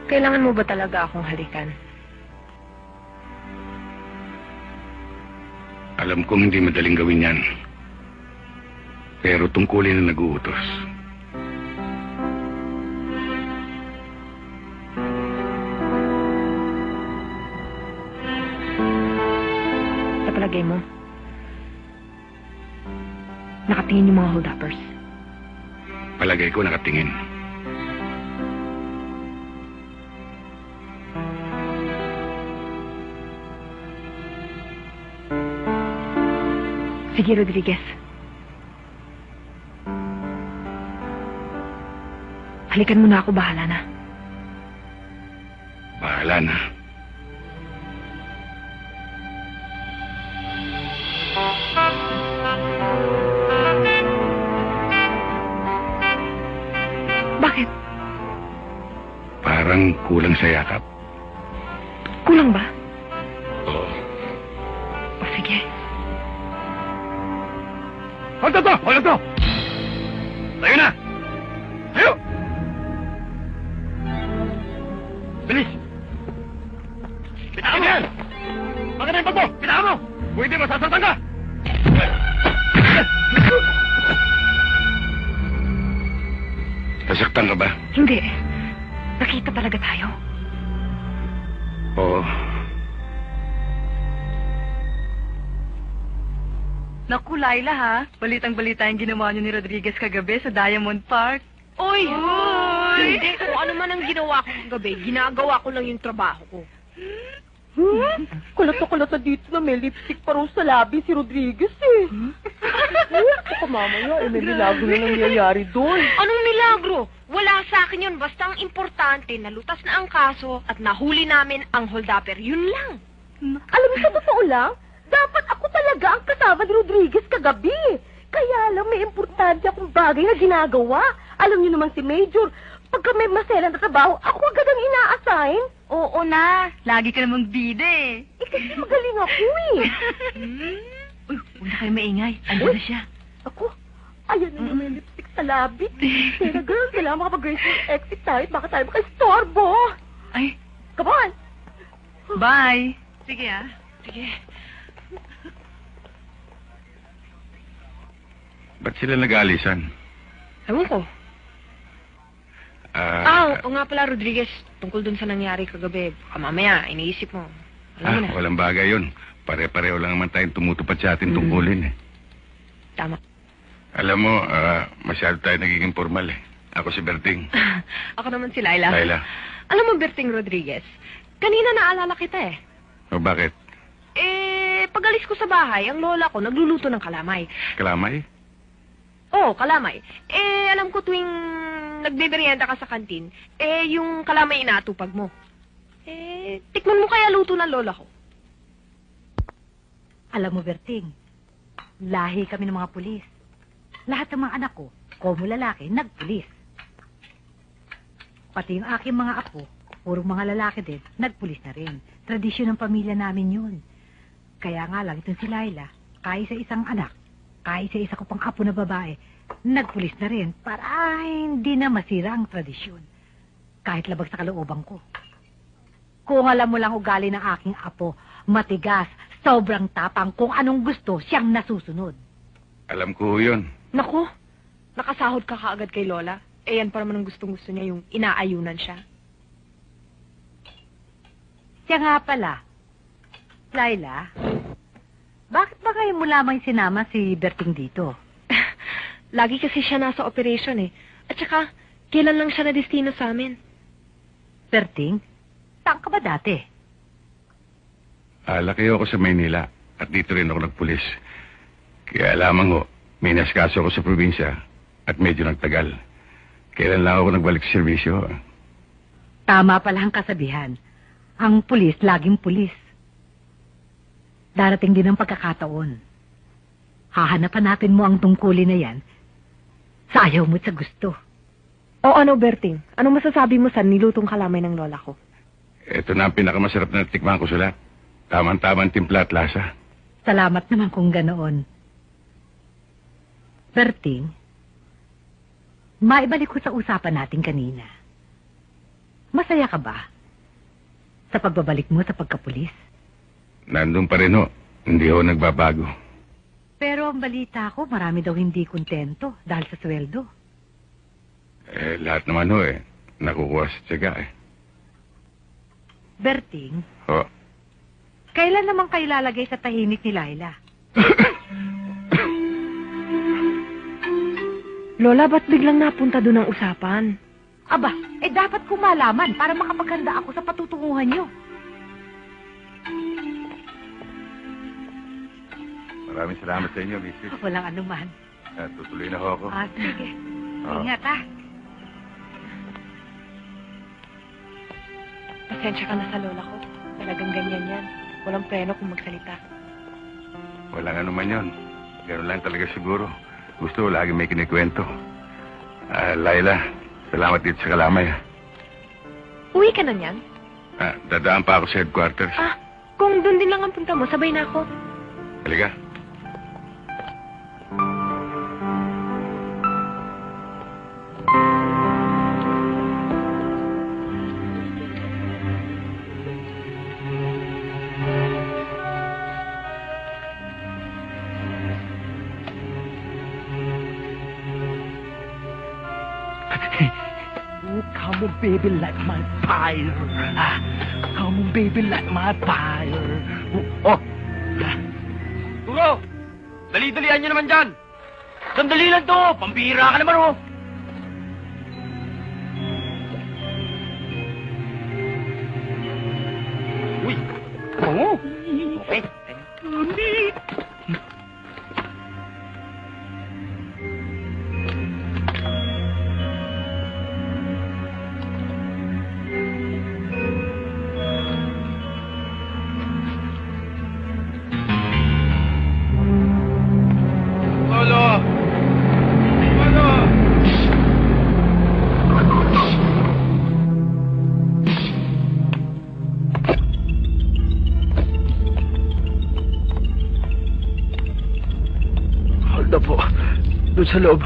Kailangan mo ba talaga akong halikan? Alam kong hindi madaling gawin yan. Pero tungkulin na nag-uutos. Sa palagay mo, nakatingin yung mga hold-uppers. Palagay ko nakatingin. Sige, Rodriguez. Halikan mo na ako, bahala na. Bahala na. Bakit? Parang kulang sa yakap. Kulang ba? Oo. O sige. Hold to! Hold to! Tayo na! Tayo! Bilis! Pitaan mo yan! Bakit na yung pagbo? Pitaan mo! Kung hindi, masasartan ka! Nasaktan ka ba? Hindi. Nakita talaga tayo. Oo. Naku, Laila ha. Balitang-balita yung ginawa niyo ni Rodriguez kagabi sa Diamond Park. Oy! Hindi, kung ano man ang ginawa ko kagabi, ginagawa ko lang yung trabaho ko. Kulat na dito na may lipstick pa rin sa labi si Rodriguez eh. Baka mamaya, may milagro na nangyayari doon. Anong milagro? Wala sa akin yun. Basta ang importante, nalutas na ang kaso at nahuli namin ang hold-upper. Yun lang. Alam mo, sa totoo lang, dapat ako talaga ang kasama ni Rodriguez kagabi. Kaya lang may importante akong bagay na ginagawa. Alam niyo naman si Major, pagka may maselan na trabaho, ako agad ang ina-assign. Oo na. Lagi ka namang bida eh. Kasi magaling ako eh. Uy, huwag na kayo maingay. Ando na siya. Ako? Ayan na may lipstick sa labi. Pero girl, kailangan makapag-graceful exit tayo. Baka tayo maka-istorbo. Ay. Come on. Bye. Sige Sige. Ba't sila nag-aalisan? Ewan ko. O nga pala, Rodriguez, tungkol dun sa nangyari kagabi. Mamaya, iniisip mo. Alam mo na. Walang bagay yun. Pare-pareho lang naman tayong tumutupad sa ating tungkulin eh. Tama. Alam mo, masyado tayo nagiging formal eh. Ako si Berting. Ako naman si Laila. Laila. Alam mo, Berting Rodriguez, kanina naalala kita eh. O bakit? Pag-alis ko sa bahay, ang lola ko nagluluto ng kalamay. Kalamay? Oo, kalamay. Alam ko tuwing nagbeberyenda ka sa kantin, yung kalamay inaatupag mo. Tikman mo kaya luto ng lola ko. Alam mo, Berting, lahi kami ng mga pulis. Lahat ng mga anak ko, komo lalaki, nagpulis. Pati yung aking mga apo, puro mga lalaki din, nagpulis na rin. Tradisyon ng pamilya namin yun. Kaya nga lang, itong si Laila, kahit sa isang anak, kahit sa isa ko pang apo na babae, nagpulis na rin para hindi na masira ang tradisyon. Kahit labag sa kalooban ko. Kung alam mo lang ugali ng aking apo, matigas, sobrang tapang, kung anong gusto, siyang nasusunod. Alam ko yun. Naku, nakasahod ka kaagad kay Lola. Yan pa naman ang gustong-gusto niya, yung inaayunan siya. Siya nga pala, Laila, bakit ba kayo mo lamang sinama si Berting dito? Lagi kasi siya nasa operation eh. At saka, kailan lang siya na-destino sa amin? Berting, saan ka ba dati? Laki ako sa Maynila at dito rin ako nagpulis. Kaya lamang ho, may naskaso ako sa probinsya at medyo nagtagal. Kailan lang ako nagbalik sa serbisyo. Tama pala ang kasabihan. Ang pulis, laging pulis. Darating din ang pagkakataon. Hahanapan natin mo ang tungkulin na yan sa ayaw mo at sa gusto. O ano, Berting? Anong masasabi mo sa nilutong kalamay ng lola ko? Ito na ang pinakamasarap na natikman ko sa lahat. Tamang-tamang timpla at lasa. Salamat naman kung ganoon. Berting, maibalik ko sa usapan natin kanina. Masaya ka ba sa pagbabalik mo sa pagkapulis? Nandun pa rin ho. Hindi ho nagbabago. Pero ang balita ko, marami daw hindi kontento dahil sa sweldo. Lahat naman ho nakukuha sa tiyaga Berting, Ho. kailan naman kayo lalagay sa tahimik ni Laila? Lola, ba't biglang napunta doon ang usapan? Aba, dapat ko malaman para makapaghanda ako sa patutunguhan niyo. Maraming salamat sa inyo, Mrs. Walang anuman. Tutuloy na ho ako. Sige. Oo. Ingat, ha? Pasensya ka na sa lola ko. Talagang ganyan yan. Walang preno kung magsalita. Walang anuman yun. Ganun lang talaga siguro. Gusto ko lagi may kinikwento. Laila, salamat dito sa kalamay. Uwi ka na niyan? Dadaan pa ako sa headquarters. Kung doon din lang ang punta mo, sabay na ako. Halika. Come on, baby, light my fire. Come on, baby, light my fire. Oh! Turo! Dali-dalian nyo naman dyan! Sandali lang to! Pambihira ka naman, oh! Uy! Oo! Okay. Hold na po. Doon sa loob.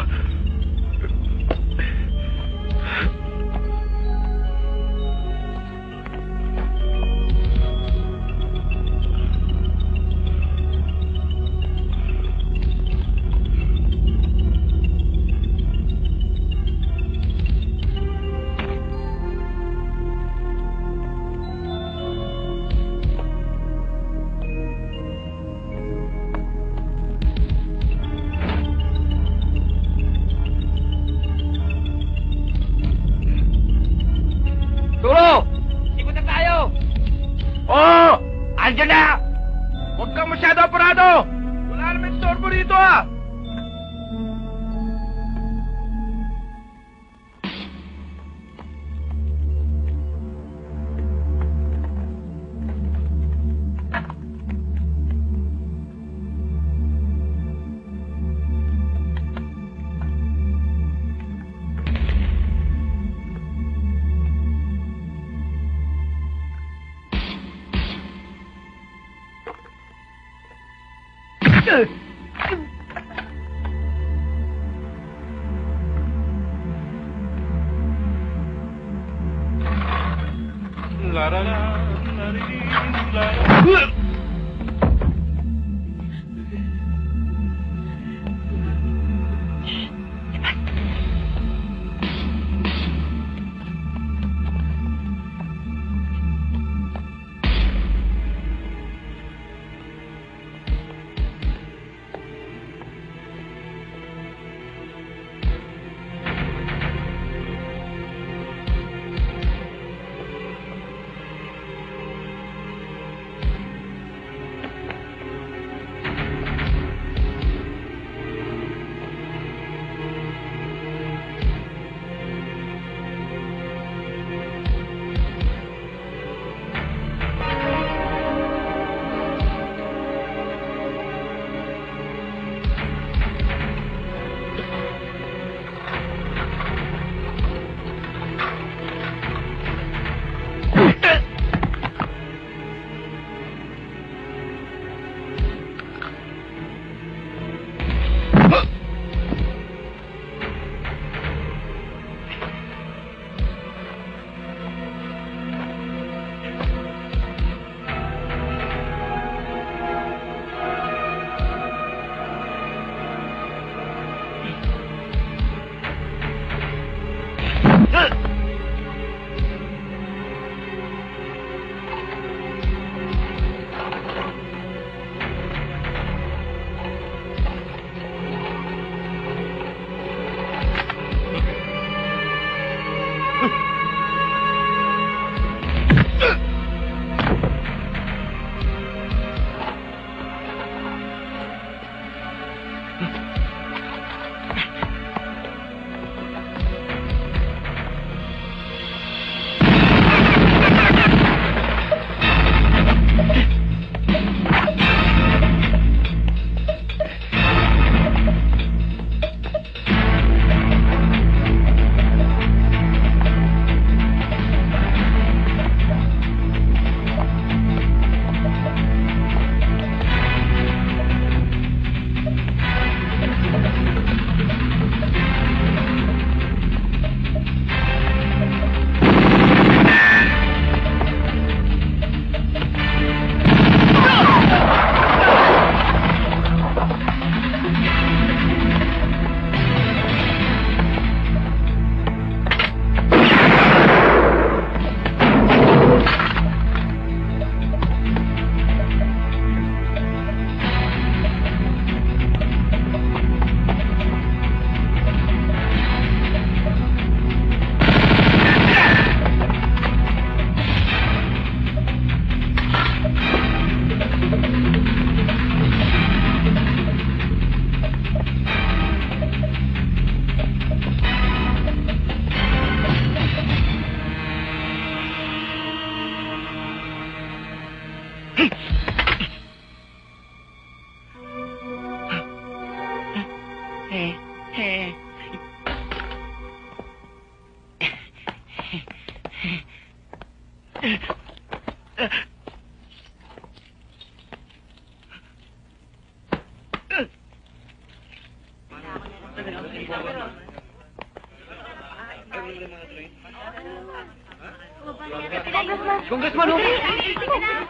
Congressman, ho!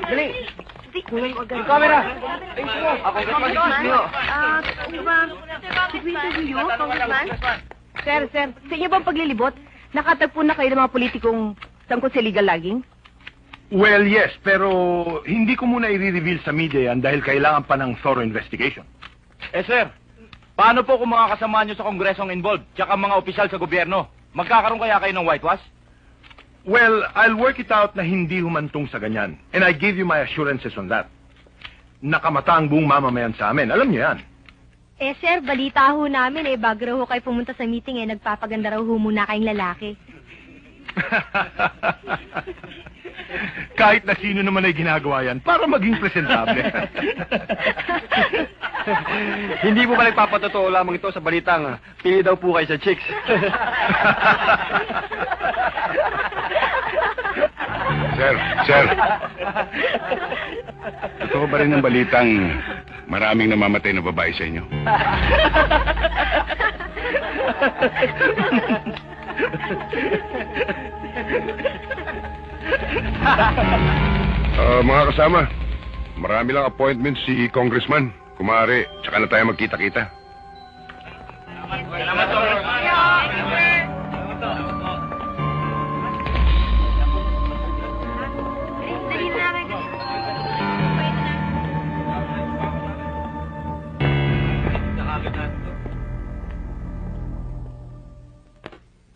Dali! Yung camera! Ayos mo! Congressman, excuse me, ho! Should we interview you, Congressman? Sir, sa inyo bang paglilibot, nakatagpo na kayo ng mga politikong tungkol sa illegal logging? Well, yes, pero hindi ko muna i-reveal sa media yan dahil kailangan pa ng thorough investigation. Sir, paano po kung mga kasama nyo sa kongreso ang involved, tsaka mga opisyal sa gobyerno? Magkakaroon kaya kayo ng whitewash? Well, I'll work it out na hindi humantong sa ganyan. And I give you my assurances on that. Nakamata ang buong mamamayan sa amin. Alam niyo yan. Sir, balita ho namin bago raw ho kayo pumunta sa meeting nagpapaganda raw ho muna kayong lalaki. Kahit na sino naman ay ginagawa yan para maging presentable. Hindi po ba nagpapatotoo lamang ito sa balitang pili daw po kayo sa chicks? Sir. Totoo ba rin ang balitang Maraming namamatay na babae sa inyo. Mga kasama, marami lang appointment si Congressman. Kumari, tsaka na tayo magkita-kita.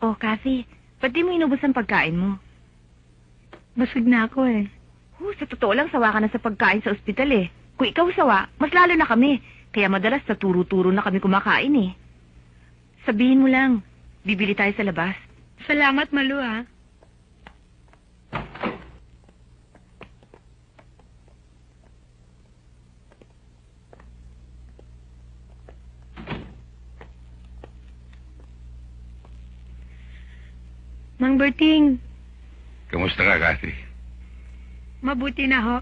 Oh, Kathy, ba't di mo inubos ang pagkain mo? Basag na ako eh. Sa totoo lang, sawa ka na sa pagkain sa ospital eh. Kung ikaw sawa, mas lalo na kami. Kaya madalas sa turo-turo na kami kumakain eh. Sabihin mo lang, bibili tayo sa labas. Salamat, Malu ah. Mang Berting, Kamusta ka, Kathy? mabuti na ho.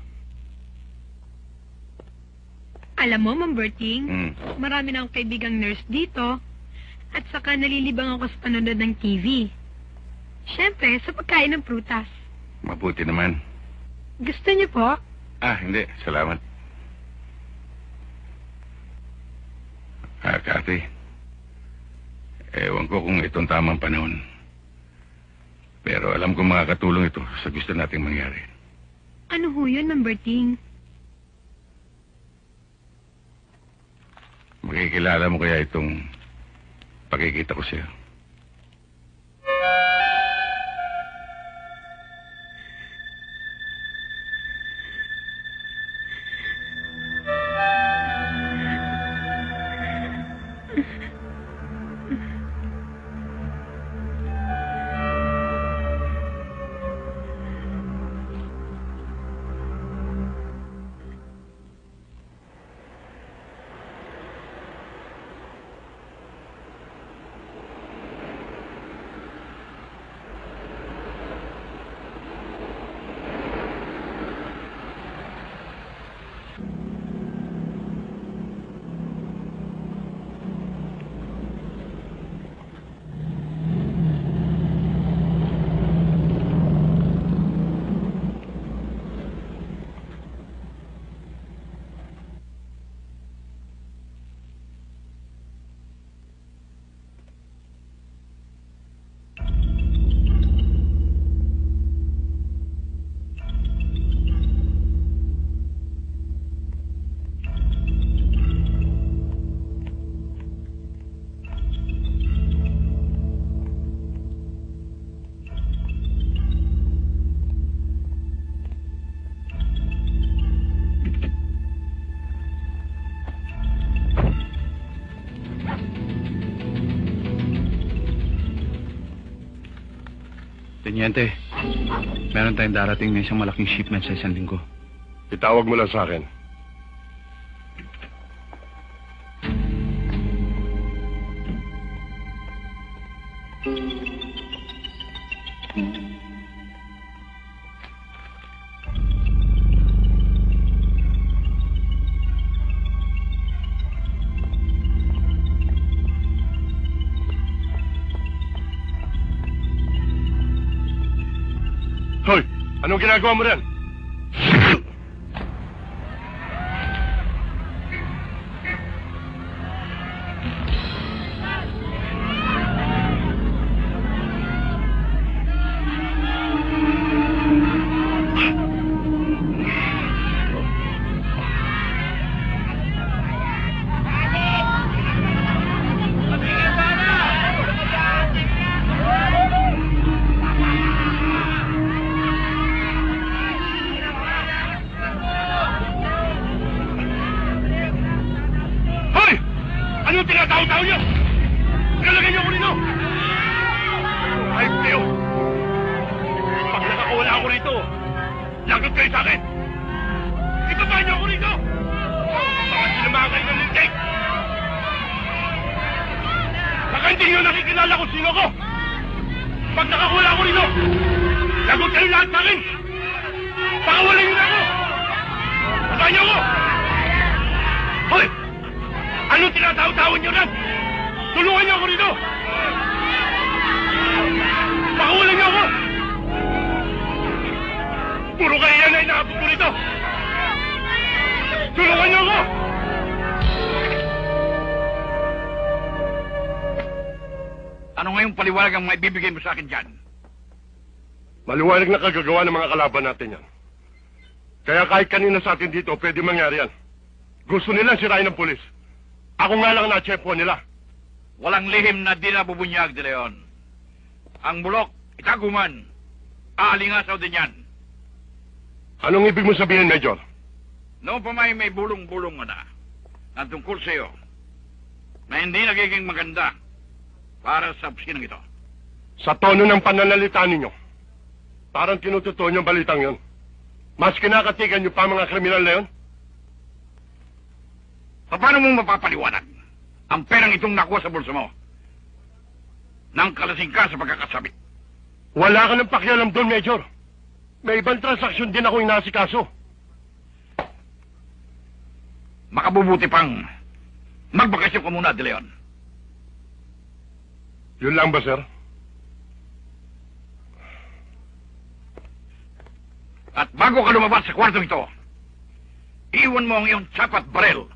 Alam mo, Mang Berting, marami na akong kaibigang nurse dito. At saka nalilibang ako sa panonood ng TV. Siyempre, sa pagkain ng prutas. Mabuti naman. Gusto niyo po? Hindi. Salamat. Kathy. Ewan ko kung itong tamang panahon. Pero alam ko makakatulong ito sa gusto nating mangyari. Ano ho yun, Mang Berting? Makikilala mo kaya itong pakikita ko sa'yo. Teniente, meron tayong darating na isang malaking shipment sa isang linggo. Itawag mo lang sa akin. Hoy! Anong ginagawa mo rin? Anong tinatao-tao niyo? Nalagay niyo ako nito! Ayos kayo! Pag nakakawala ako rito, lagot kayo sa akin! Ibaba niyo ako rito! Baka sinamahan kayo ng lintik! Baka hindi niyo nakikilala kung sino ko! Pag nakakawala ako rito, lagot kayo lahat sa akin! Baka wala niyo na ako! Baba niyo ako! Hoy! Ano tinatawa-tawa niyo lang? Tulungan niyo ako rito! Pakawalan niyo ako! Puro kayo yan na inaabot ko rito! Tulungan niyo ako! Ano ngayong paliwanag ang maibibigay mo sa akin dyan? Maliwanag na kagagawa ng mga kalaban natin yan. Kaya kahit kanina sa atin dito, pwede mangyari yan. Gusto nilang sirain ng pulis. Ako nga lang na-chepo nila. Walang lihim na di nabubunyag, De Leon. Ang bulok, itaguman. Aalingasaw din yan. Anong ibig mo sabihin, Major? Noong pa may bulong-bulong na tungkol sa iyo na hindi nagiging maganda para sa opisinang ito. Sa tono ng pananalita ninyo, parang tinututuo niyong balitang yon. Mas kinakatigan niyo pa mga kriminal na yon? Paano mo mapapaliwanag ang perang itong nakuha sa bulsa mo nang kalasing ka sa pagkakasabit? Wala ka ng pakialam doon, Major. May ibang transaksyon din ako inasikaso. Makabubuti pang magbakasyon ka muna, De Leon. Yun lang ba, sir? At bago ka lumabas sa kwartong ito, iwan mo ang iyong tsapat barel.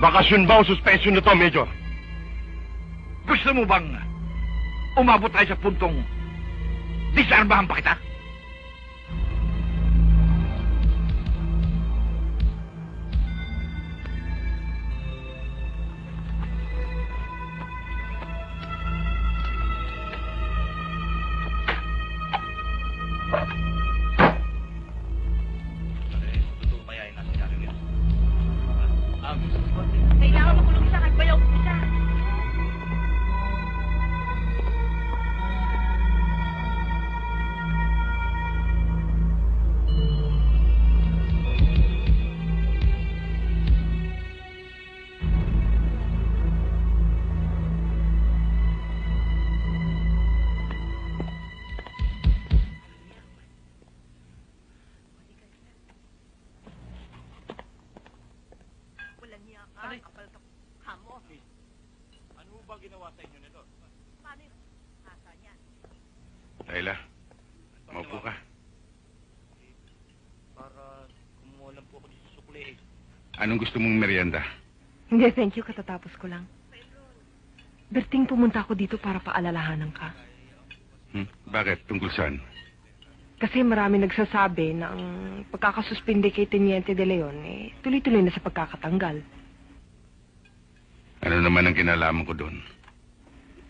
Bakasyon ba o suspension na to, Major? Gusto mo bang umabot tayo sa puntong disarmahan pa kita? Kailangan makulong isa kahit bayaw ko siya. Ano ba ginawa sa inyo nito? Paano yun? Nasaan yan? Laila, maupo ka. Para kumuha lang po ako dito sa sukli eh. Anong gusto mong merienda? Hindi, thank you. Katatapos ko lang. Berting, pumunta ako dito para paalalahanan ka. Bakit? Tungkol saan? Kasi marami nagsasabi na ang pagkakasuspinde kay Teniente De Leon, tuloy-tuloy na sa pagkakatanggal. Ano naman ang kinalaman ko doon?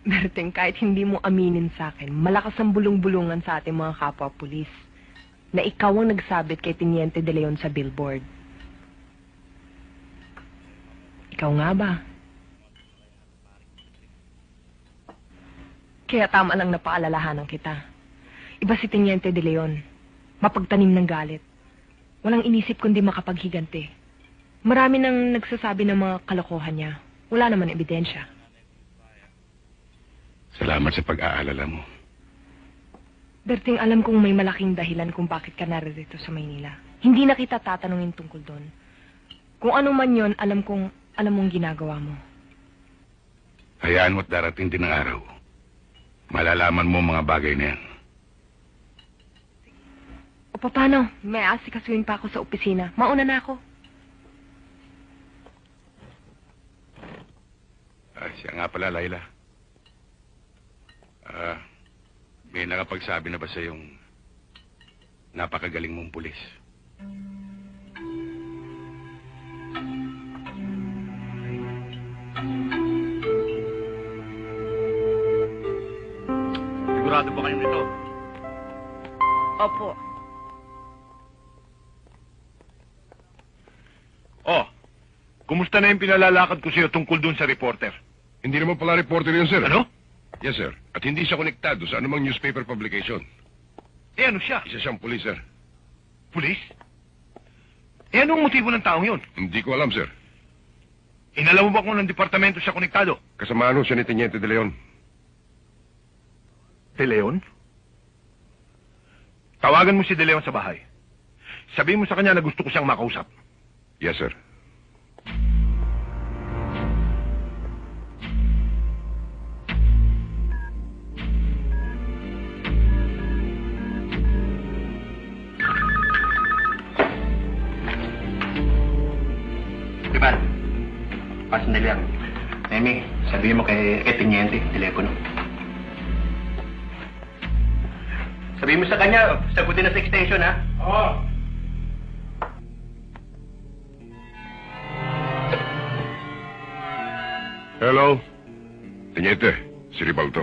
Berting, kahit hindi mo aminin sa akin, malakas ang bulong-bulungan sa ating mga kapwa-pulis na ikaw ang nagsabit kay Teniente De Leon sa billboard. Ikaw nga ba? Kaya tama lang napaalalahanan kita. Iba si Teniente De Leon. Mapagtanim ng galit. Walang inisip kundi makapaghigante. Marami nang nagsasabi ng mga kalokohan niya. Wala naman ebidensya. Salamat sa pag-aalala mo. Berting, alam kong may malaking dahilan kung bakit ka narito sa Maynila. Hindi na kita tatanungin tungkol doon. Kung ano man yon, alam mong ginagawa mo. Hayaan mo't darating din ang araw. Malalaman mo mga bagay na yan. O paano? May asikasuhin pa ako sa opisina. Mauna na ako. Siya nga pala, Laila. May nakapagsabi na ba sa yung napakagaling mong pulis? Sigurado ba kayo nito? Opo. Oh, kumusta na yung pinalalakad ko sa'yo tungkol dun sa reporter? Hindi naman pala reporter yun, sir. Ano? Yes, sir. At hindi siya konektado sa anumang newspaper publication. Eh, ano siya? Isa siyang pulis, sir. Pulis? Eh, anong motibo ng taong yun? Hindi ko alam, sir. Inalaw mo ba kung ng departamento siya konektado? Kasamahan siya ni Teniente De Leon. De Leon? Tawagan mo si De Leon sa bahay. Sabihin mo sa kanya na gusto ko siyang makausap. Yes, sir. Diba? Pasandali lang. Amy, sabihin mo kay Teniente, telepono. Sabihin mo sa kanya, sagutin na sa extension, ha? Oo. Hello? Teniente, si Ribalto.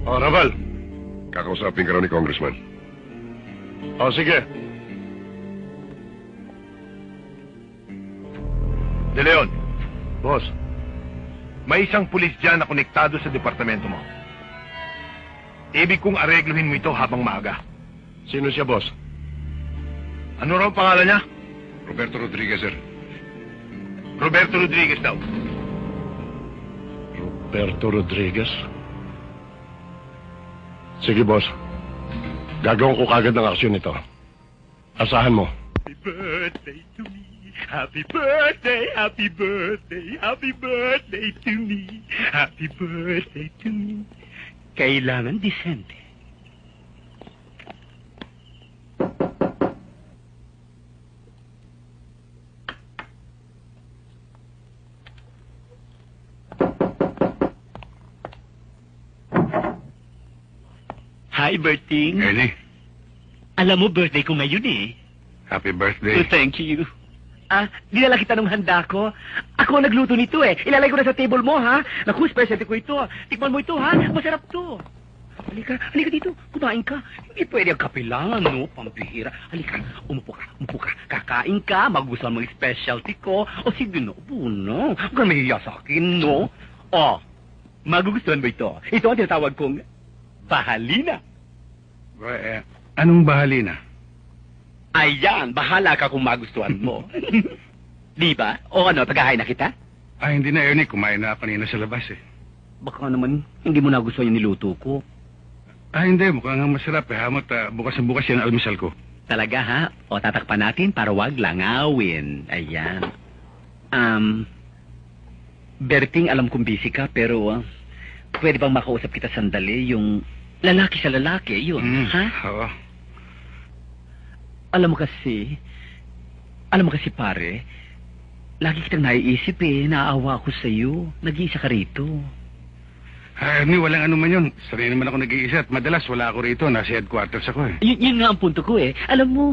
Oh, Raval. Kakausapin ka raw ni Congressman. Oh, sige. De Leon. Boss. May isang pulis dyan na konektado sa departamento mo. Ibig kong aregluhin mo ito habang maaga. Sino siya, boss? Ano raw ang pangalan niya? Roberto Rodriguez, sir. Roberto Rodriguez daw. Roberto Rodriguez? Sige, boss. Gagawin ko kagad ng aksyon ito. Asahan mo. Happy birthday to me. Happy birthday, happy birthday, happy birthday to me. Happy birthday to me. Kailangan disente. Hi, Berting. Ernie, Alam mo, birthday ko ngayon eh. happy birthday. Oh, thank you. Dinala kita ng handa ko. Ako ang nagluto nito eh. Ilalagay ko na sa table mo, ha? Naku, specialty ko ito. Tikman mo ito, ha? Masarap to. Halika dito. Kumain ka. Hindi pwede ang kape lang, ano? Pampihira. Halika, umupo ka. Kakain ka, magugustuhan mo yung specialty ko. O sige, no, puno. Huwag kang mahiya sa akin, no? O, magugustuhan mo ito. Ito ang tinatawag kong bahalina. Anong bahalina? Ayan, bahala ka kung magustuhan mo. Di ba? O ano, tagahain na kita? Hindi na, Ernie. Kumain na kanina sa labas eh. Baka naman, hindi mo nagustuhan yung niluto ko. Hindi. Mukhang nga masarap eh. Hamot, bukas na bukas yan ang almusal ko. Talaga, ha? O, tatakpan natin para wag langawin. Ayan. Berting, alam kong busy ka, pero pwede bang makausap kita sandali yung lalaki sa lalaki, yun, ha? Oo. Alam mo kasi pare, lagi kitang naiisip eh, naaawa ako sa'yo. Nag-iisa ka rito. Ernie, walang ano man yun. Sanay naman ako nag-iisa at madalas wala ako rito. Nasa headquarters ako eh. Yun nga ang punto ko eh. Alam mo,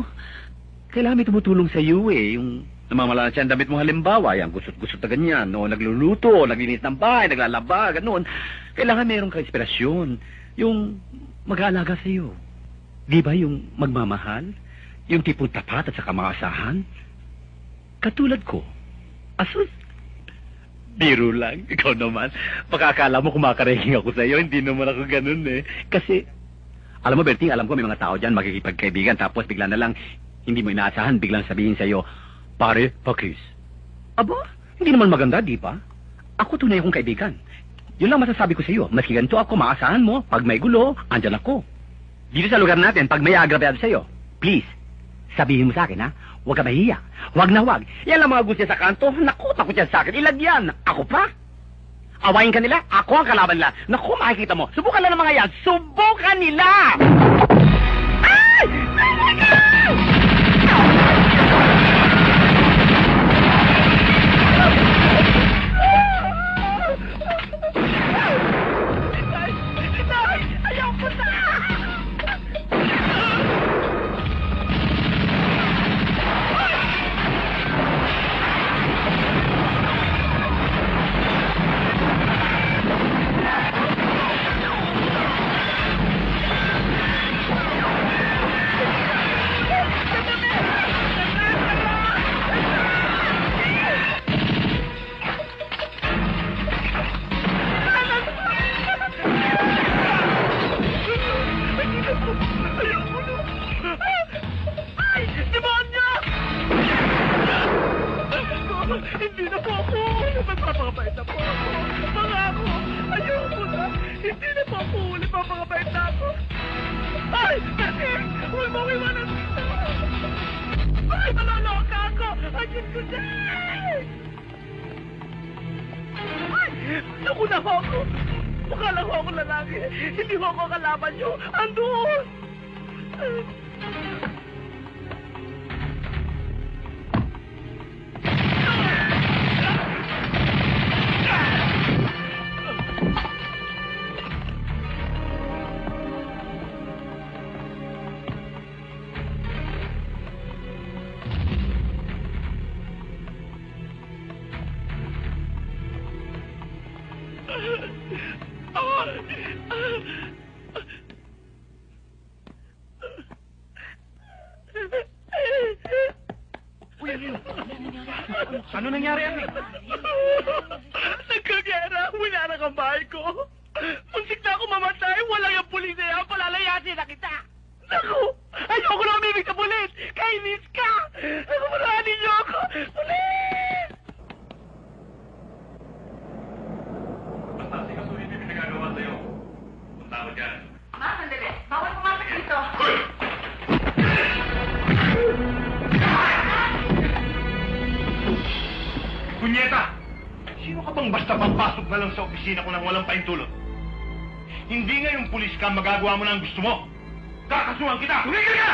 kailangan may tumutulong sa'yo eh. Yung namamala siya ang damit mo halimbawa, yan, gusot-gusot na ganyan, no? Nagluluto, naglinis ng bahay, naglalaba, ganoon. Kailangan meron kang inspirasyon. Yung mag-aalaga sa'yo. Di ba yung magmamahal? Yung tipong tapat at saka maasahan? Katulad ko. Asus. Biro lang. Ikaw naman. Pakakala mo kumakareking ako sa'yo. Hindi naman ako ganun eh. Kasi, alam mo Berting, alam ko may mga tao dyan makikipagkaibigan tapos bigla na lang, hindi mo inaasahan, biglang sabihin sa'yo, pare, pakis. Aba, hindi naman maganda, di ba? Ako tunay akong kaibigan. Yun lang masasabi ko sa'yo. Maski ganito ako, maasahan mo. Pag may gulo, andyan ako. Dito sa lugar natin, pag may agrabyado sa'yo, please, sabihin mo sa akin, ha? Huwag ka mahiya. Huwag na huwag. Yan lang mga gusto sa kanto. Naku, takot yan sa akin. Ilagyan. Ako pa? Awayin ka nila. Ako ang kalaban nila. Naku, makikita mo. Subukan lang ng mga yan. Subukan nila! Ay! Oh my God! Ayaw ko na! Ay! Demonyo! Hindi na po ako. Magpapakabait na po ako. Pangako. Ayoko na. Hindi na po ako. Magpapakabait na ako. Ay! Berting! Huwag mo ko iwanan dito! Ay, maloloka ako! Ay, Diyos ko, Diyos! Ay! Naku na ho ako! Mukha lang ho ako lalaki. Hindi ho ako kalaban nyo. Andun! Ano nangyari, Ernie? Nagkagera! Wala ang bahay ko! Muntik na ako mamatay! Wala yung pulis na yan! Palalayasin na kita! Naku! Ayoko na umibig sa pulis! Kainis ka! Naku, marahanin niyo ako! Pulis! Basta, sikasuhin yung pinagagawa sa'yo. Punta ako dyan. Ma, sandali. Bawal pumasok dito. Kunyeta! Sino ka bang basta papasok na lang sa opisina ko nang walang paintulot? Hindi nga yung pulis ka magagawa mo na ang gusto mo. Kakasuhan kita! Tumigil ka!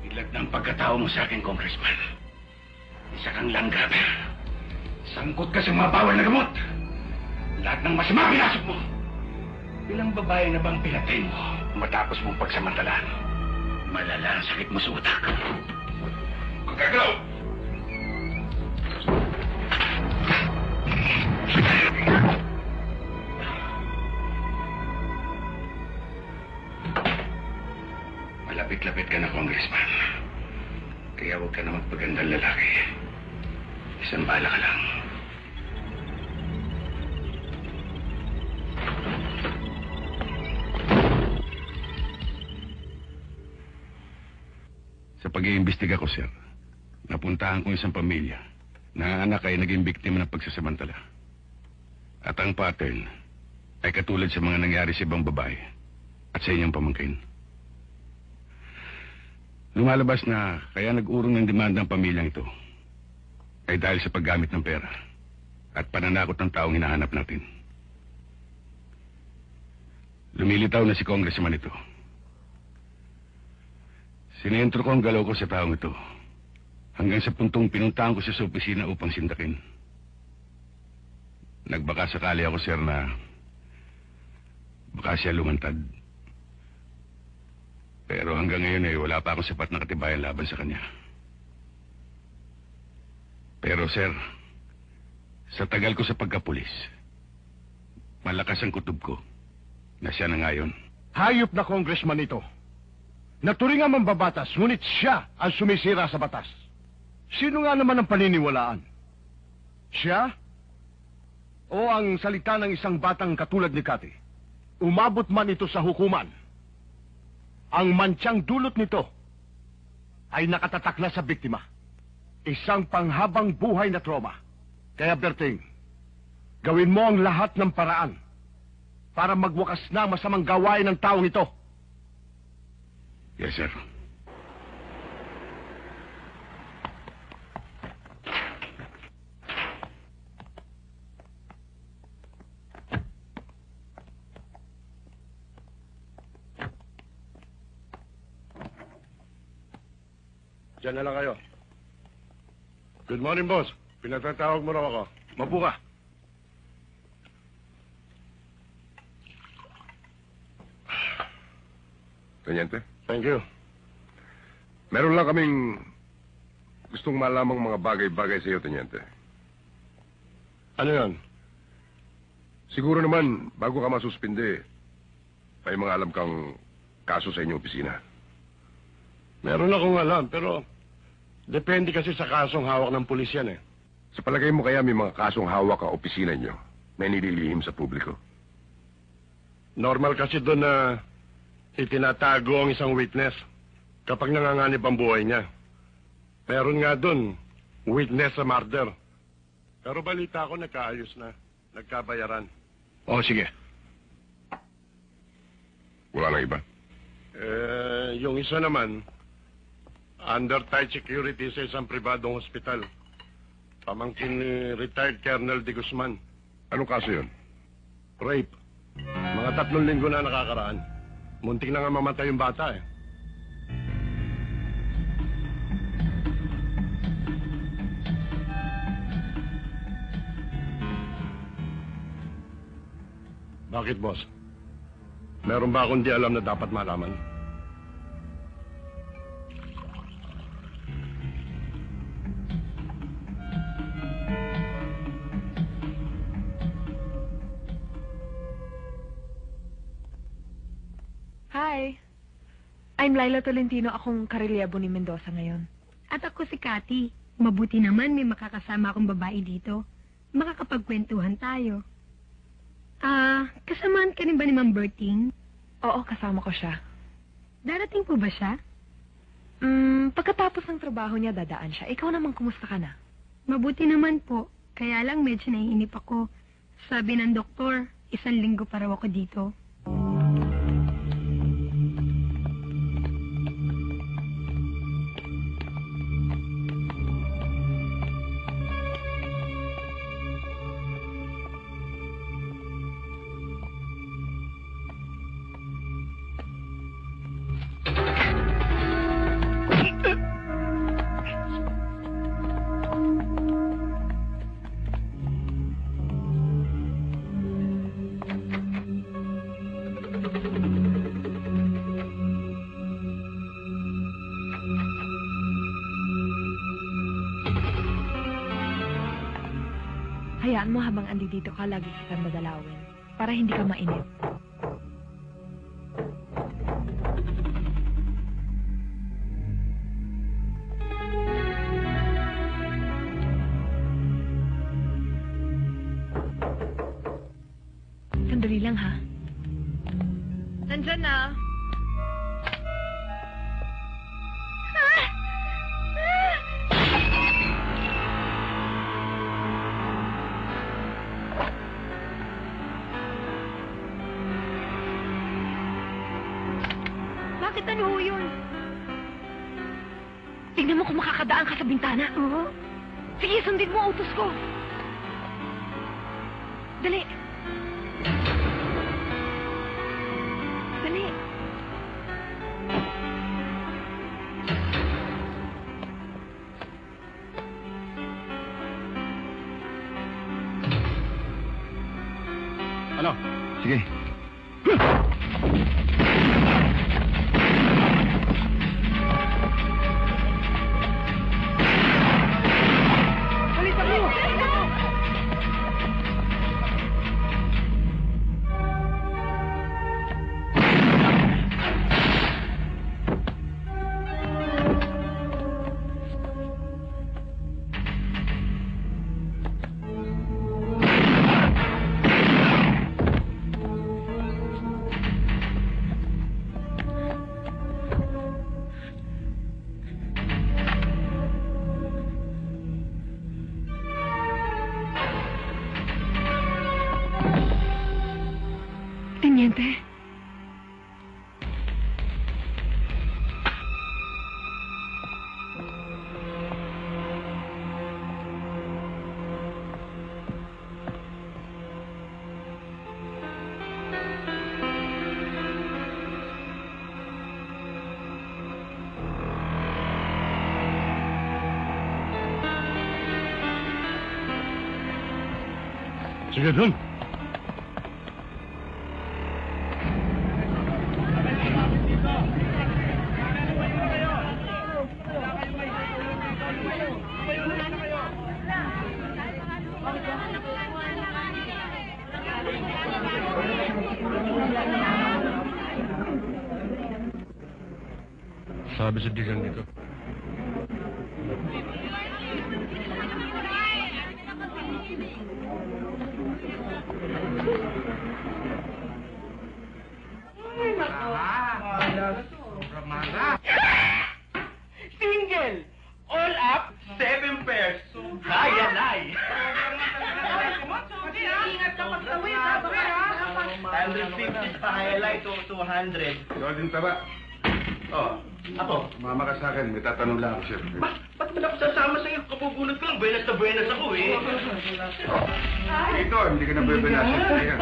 Ilag ng pagkatao mo sa akin, Congressman. Isa kang langgaber. Sangkot ka sa mga bawal na gamot. Lahat ng masama pinasok mo. Ilang babae na bang pinatay mo matapos mong pagsamantalaan? Malala ang sakit mo sa utak. Kung gagalaw! Malapit-lapit ka na, Congressman. Kaya huwag ka na magpagandang lalaki. Isang bala ka lang. Sa pag-iimbestiga ko, sir, napuntahan ko isang pamilya na ang anak ay naging biktima ng pagsasamantala. At ang pattern ay katulad sa mga nangyari sa ibang babae at sa inyong pamangkin. Lumalabas na kaya nag-urong ng demanda ang pamilyang ito ay dahil sa paggamit ng pera at pananakot ng taong hinahanap natin. Lumilitaw na si Congressman ito. Sinentro ko ang galaw ko sa taong ito hanggang sa puntong pinuntahan ko siya sa opisina upang sindakin. Nagbaka sakali ako, sir, na baka siya lumantad. Pero hanggang ngayon ay wala pa akong sapat na katibayan laban sa kanya. Pero, sir, sa tagal ko sa pagkapulis, malakas ang kutob ko na siya na ngayon. Hayop na congressman ito. Naturingan mambabatas, ngunit siya ang sumisira sa batas. Sino nga naman ang paniniwalaan? Siya? O ang salita ng isang batang katulad ni Cathy? Umabot man ito sa hukuman. Ang mantyang dulot nito ay nakatatak na sa biktima. Isang panghabang buhay na trauma. Kaya Berting, gawin mo ang lahat ng paraan para magwakas na masamang gawain ng taong ito. Yes, sir. Diyan na lang kayo. Good morning, boss. Pinatatawag mo raw ako. Mabu ka. Teniente? Thank you. Meron lang kaming gustong malamang mga bagay-bagay sa iyo, Teniente. Ano yan? Siguro naman, bago ka masuspinde, may mga alam kang kaso sa inyong opisina. Meron akong alam, pero depende kasi sa kasong hawak ng pulis yan eh. Sa palagay mo kaya may mga kasong hawak ang opisina nyo na nililihim sa publiko? Normal kasi doon na itinatago ang isang witness kapag nanganganib ang buhay niya. Meron nga doon, witness sa murder. Pero balita ko nagkaayos na, nagkabayaran. Oh, sige. Wala nang iba? Yung isa naman, under tight security sa isang pribadong hospital. Pamangkin ni retired Colonel de Guzman. Anong kaso yun? Rape. Mga 3 linggo na nakakaraan. Muntik na nga mamatay yung bata eh. Bakit, boss? Meron ba akong di alam na dapat malaman? Hi. I'm Laila Tolentino. Akong karelyebo ni Mendoza ngayon. At ako si Cathy. Mabuti naman may makakasama akong babae dito. Makakapagkwentuhan tayo. Kasamaan ka rin ba ni Ma'am Berting? Oo, kasama ko siya. Darating po ba siya? Pagkatapos ng trabaho niya, dadaan siya. Ikaw naman, kumusta ka na? Mabuti naman po. Kaya lang medyo naiinip ako. Sabi ng doktor, 1 linggo pa raw ako dito. Hayaan mo habang andi dito ka, lagi kitang dadalawin. Para hindi ka mainip. Sandali lang, ha? Nandyan na. Bakit ano ho yun? Tingnan mo kung makakadaan ka sa bintana. Oo. Sige, sundin mo ang utos ko. Dali. Dali. Ano? Sige. Teniente. Sige dun. Sabi sa digan nito. Single! All up, 7 pairs. Hayanay! Ingat ka pag tawid, ha? Baka, Highlight 200. Ikaw din tara. Oh, ako. Mama ka sa akin, may tatanong lang ako, siyempre. Ba't mo na ako sasama sa'yo? Kapupulot ko lang. Buenas na buenas ako eh. Ito, hindi ka na bebenasin. Teka.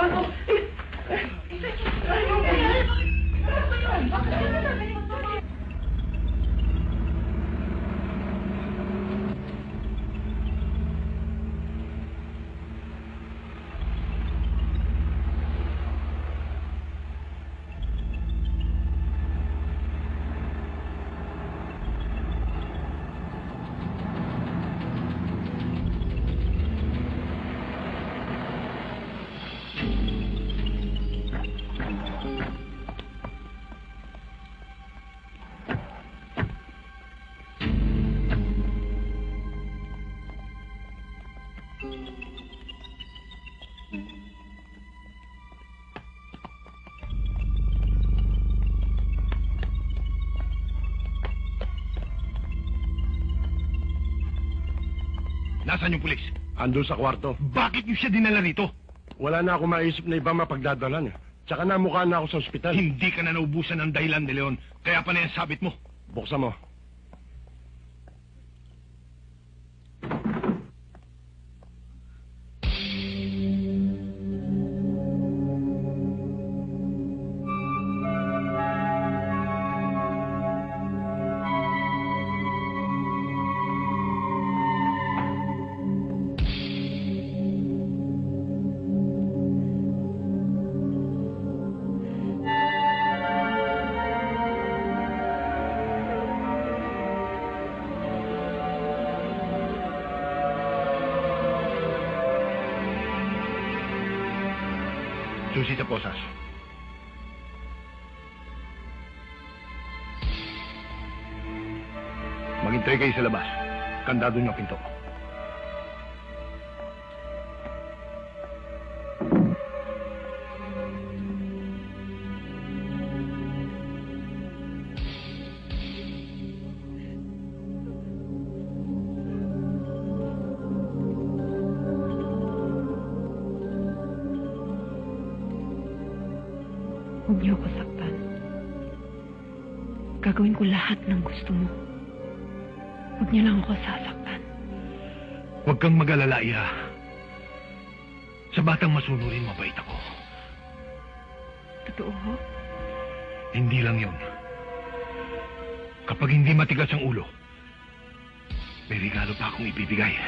Nasaan yung pulis? Andun sa kwarto. Bakit niyo siya dinala rito? Wala na ako maisip na iba mapagdadalan eh. Tsaka namukha na ako sa ospital. Hindi ka na naubusan ng dahilan, De Leon. Kaya pa na yan sabit mo. Buksan mo. Susita Posas. Maghintay kayo sa labas. Kandado niyo ang pinto. Huwag niyo ako saktan. Gagawin ko lahat ng gusto mo. Huwag niyo lang ako sasaktan. Huwag kang mag-alala, Iha. Sa batang masunurin, mabait ako. Totoo ho? Hindi lang yon. Kapag hindi matigas ang ulo, may regalo pa akong ibibigay.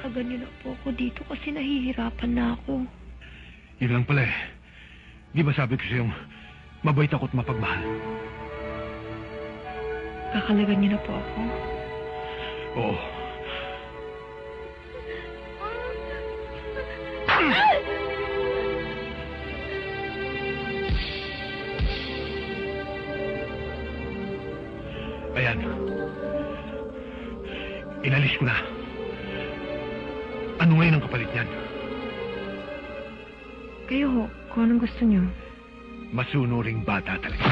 Tagan niyo na po ako dito kasi nahihirapan na ako. Yun lang pala eh. Di ba sabi ko sa'yo, mabait ako't mapagmahal? Kakalagan niyo na po ako? Oo. Ayan. Inalis ko na. Ano ngayon ang kapalit niyan? Kayo ho, kung anong gusto niyo. Masunuring bata talaga.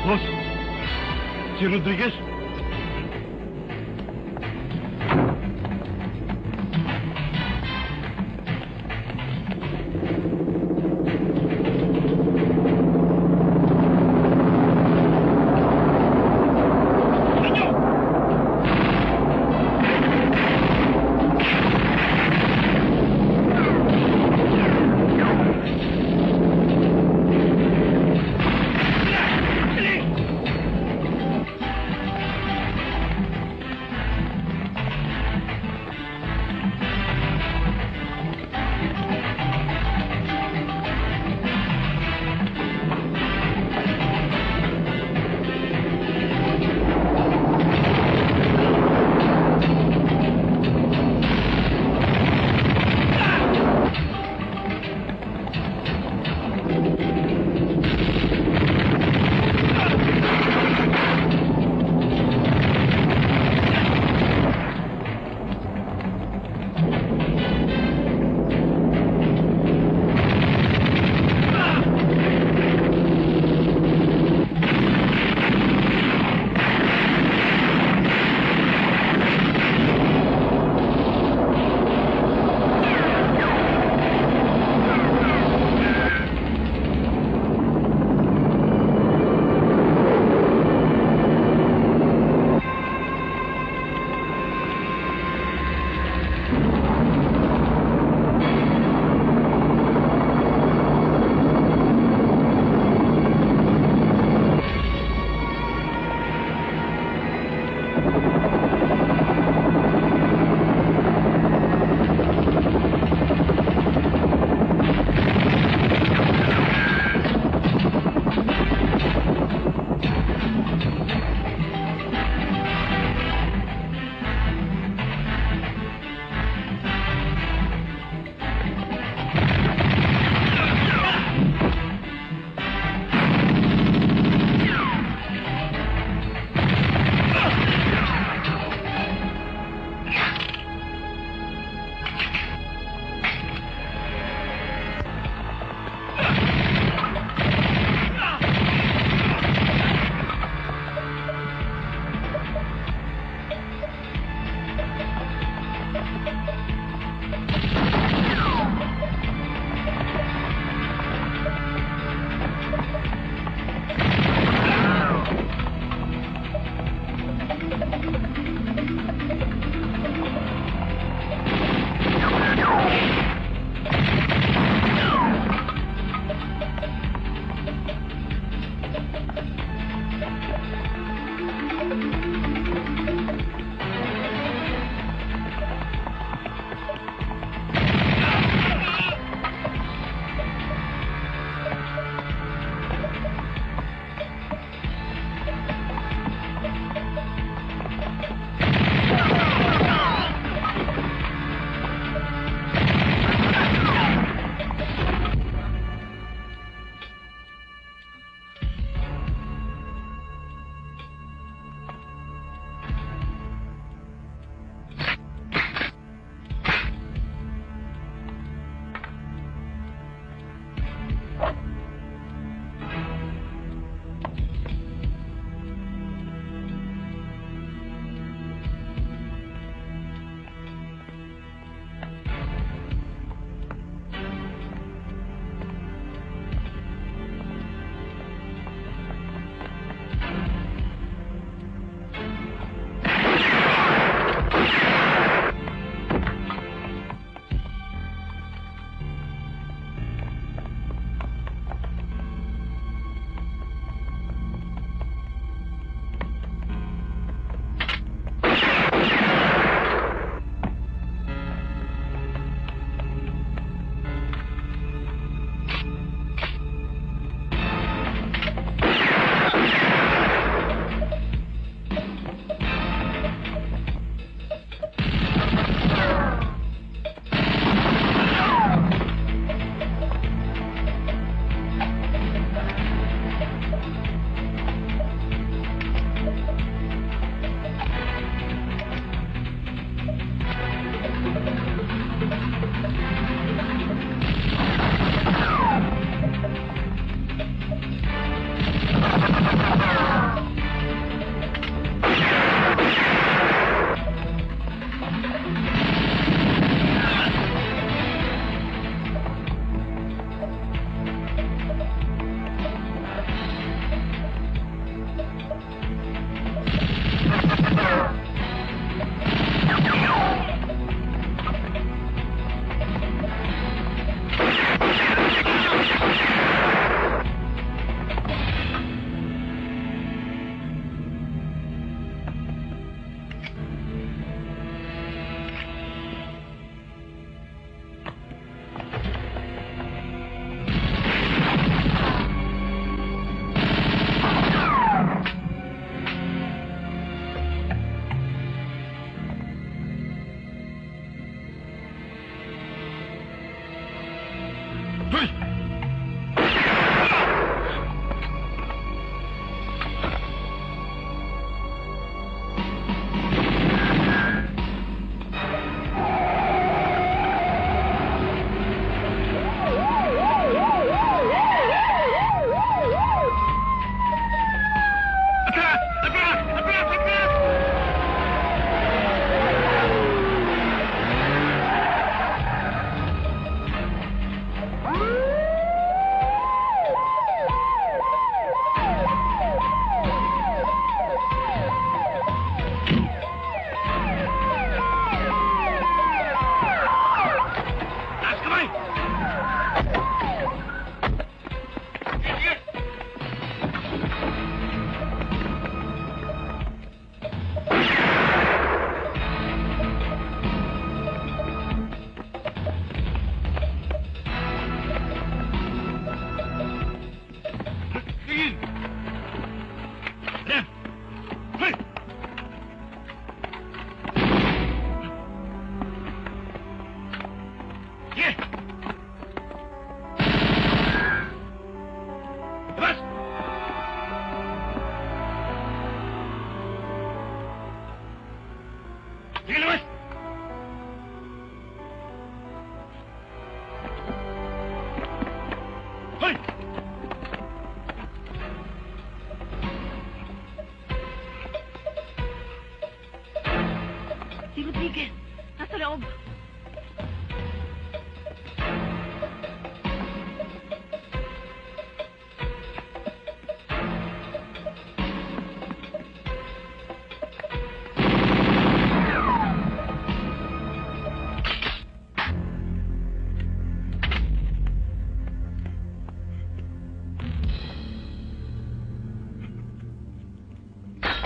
Boss, si Rodriguez.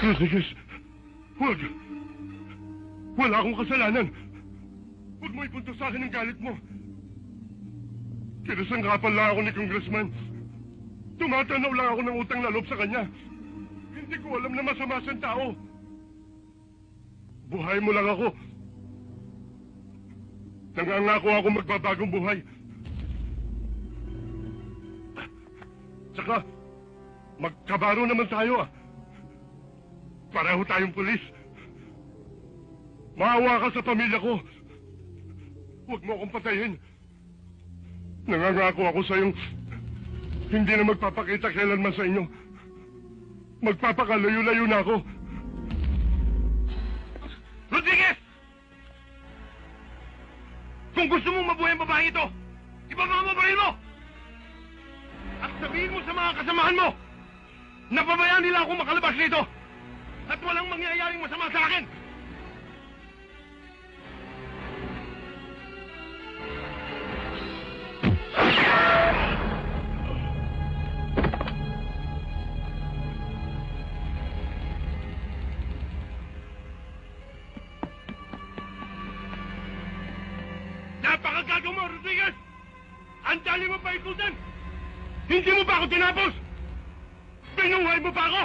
Rodriguez, huwag. Wala akong kasalanan. Huwag mo ipunta sa akin ang galit mo. Kinasangkapan lang ako ni Congressman. Tumatanaw lang ako ng utang na loob sa kanya. Hindi ko alam na masama siyang tao. Buhay mo lang ako. Nangangako ako magbabagong buhay. Tsaka, magkabaro naman tayo ah. Pareho tayong pulis. Maawa ka sa pamilya ko. Huwag mo akong patayin. Nangangako ako sa iyong hindi na magpapakita kailanman sa inyo. Magpapakalayo-layo na ako. Rodriguez! Kung gusto mong mabuhay ang babaeng ito, ibaba mo baril mo! At sabihin mo sa mga kasamahan mo na pabayaan nila akong makalabas nito at walang mangyayaring masama sa akin! Napakagago mo, Rodriguez! Ang dali mo pa ikutan! Hindi mo pa ako tinapos! Pinuhay mo pa ako!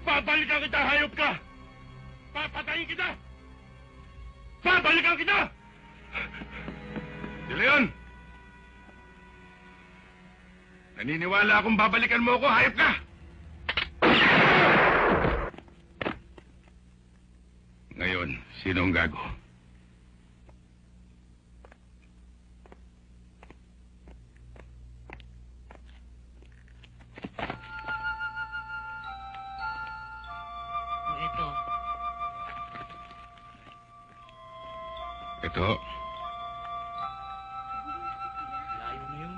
Babalikan kita, hayop ka! Papatayin kita! Babalikan kita! De Leon! Naniniwala akong babalikan mo ako, hayop ka! Ngayon, sino ang gago? Ito. Layo na yun.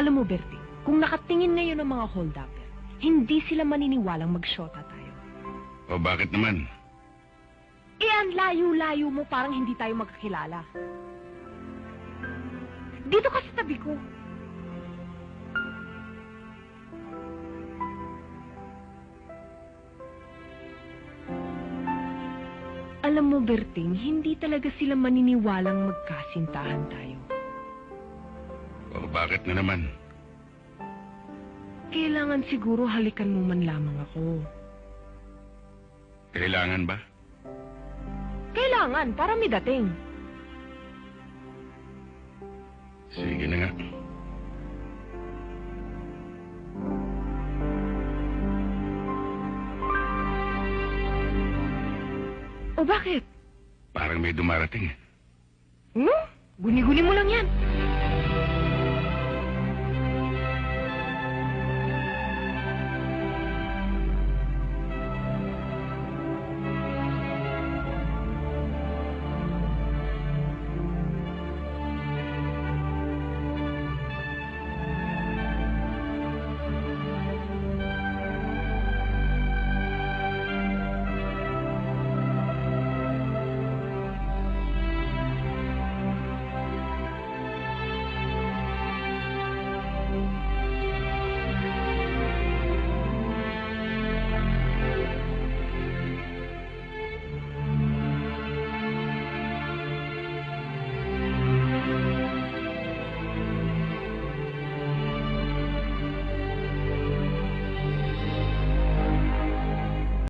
Alam mo, Bertie, kung nakatingin ngayon ang mga hold-upper, hindi sila maniniwalang mag-shota tayo. O bakit naman? Eh, ang layo-layo mo parang hindi tayo magkakilala. Dito ka sa tabi ko. Alam mo, Berting, hindi talaga sila maniniwalang magkasintahan tayo. O bakit na naman? Kailangan siguro halikan mo man lamang ako. Kailangan ba? Kailangan, para may dating. Sige na nga. O bakit? Parang may dumarating. Guni-guni mo lang yan.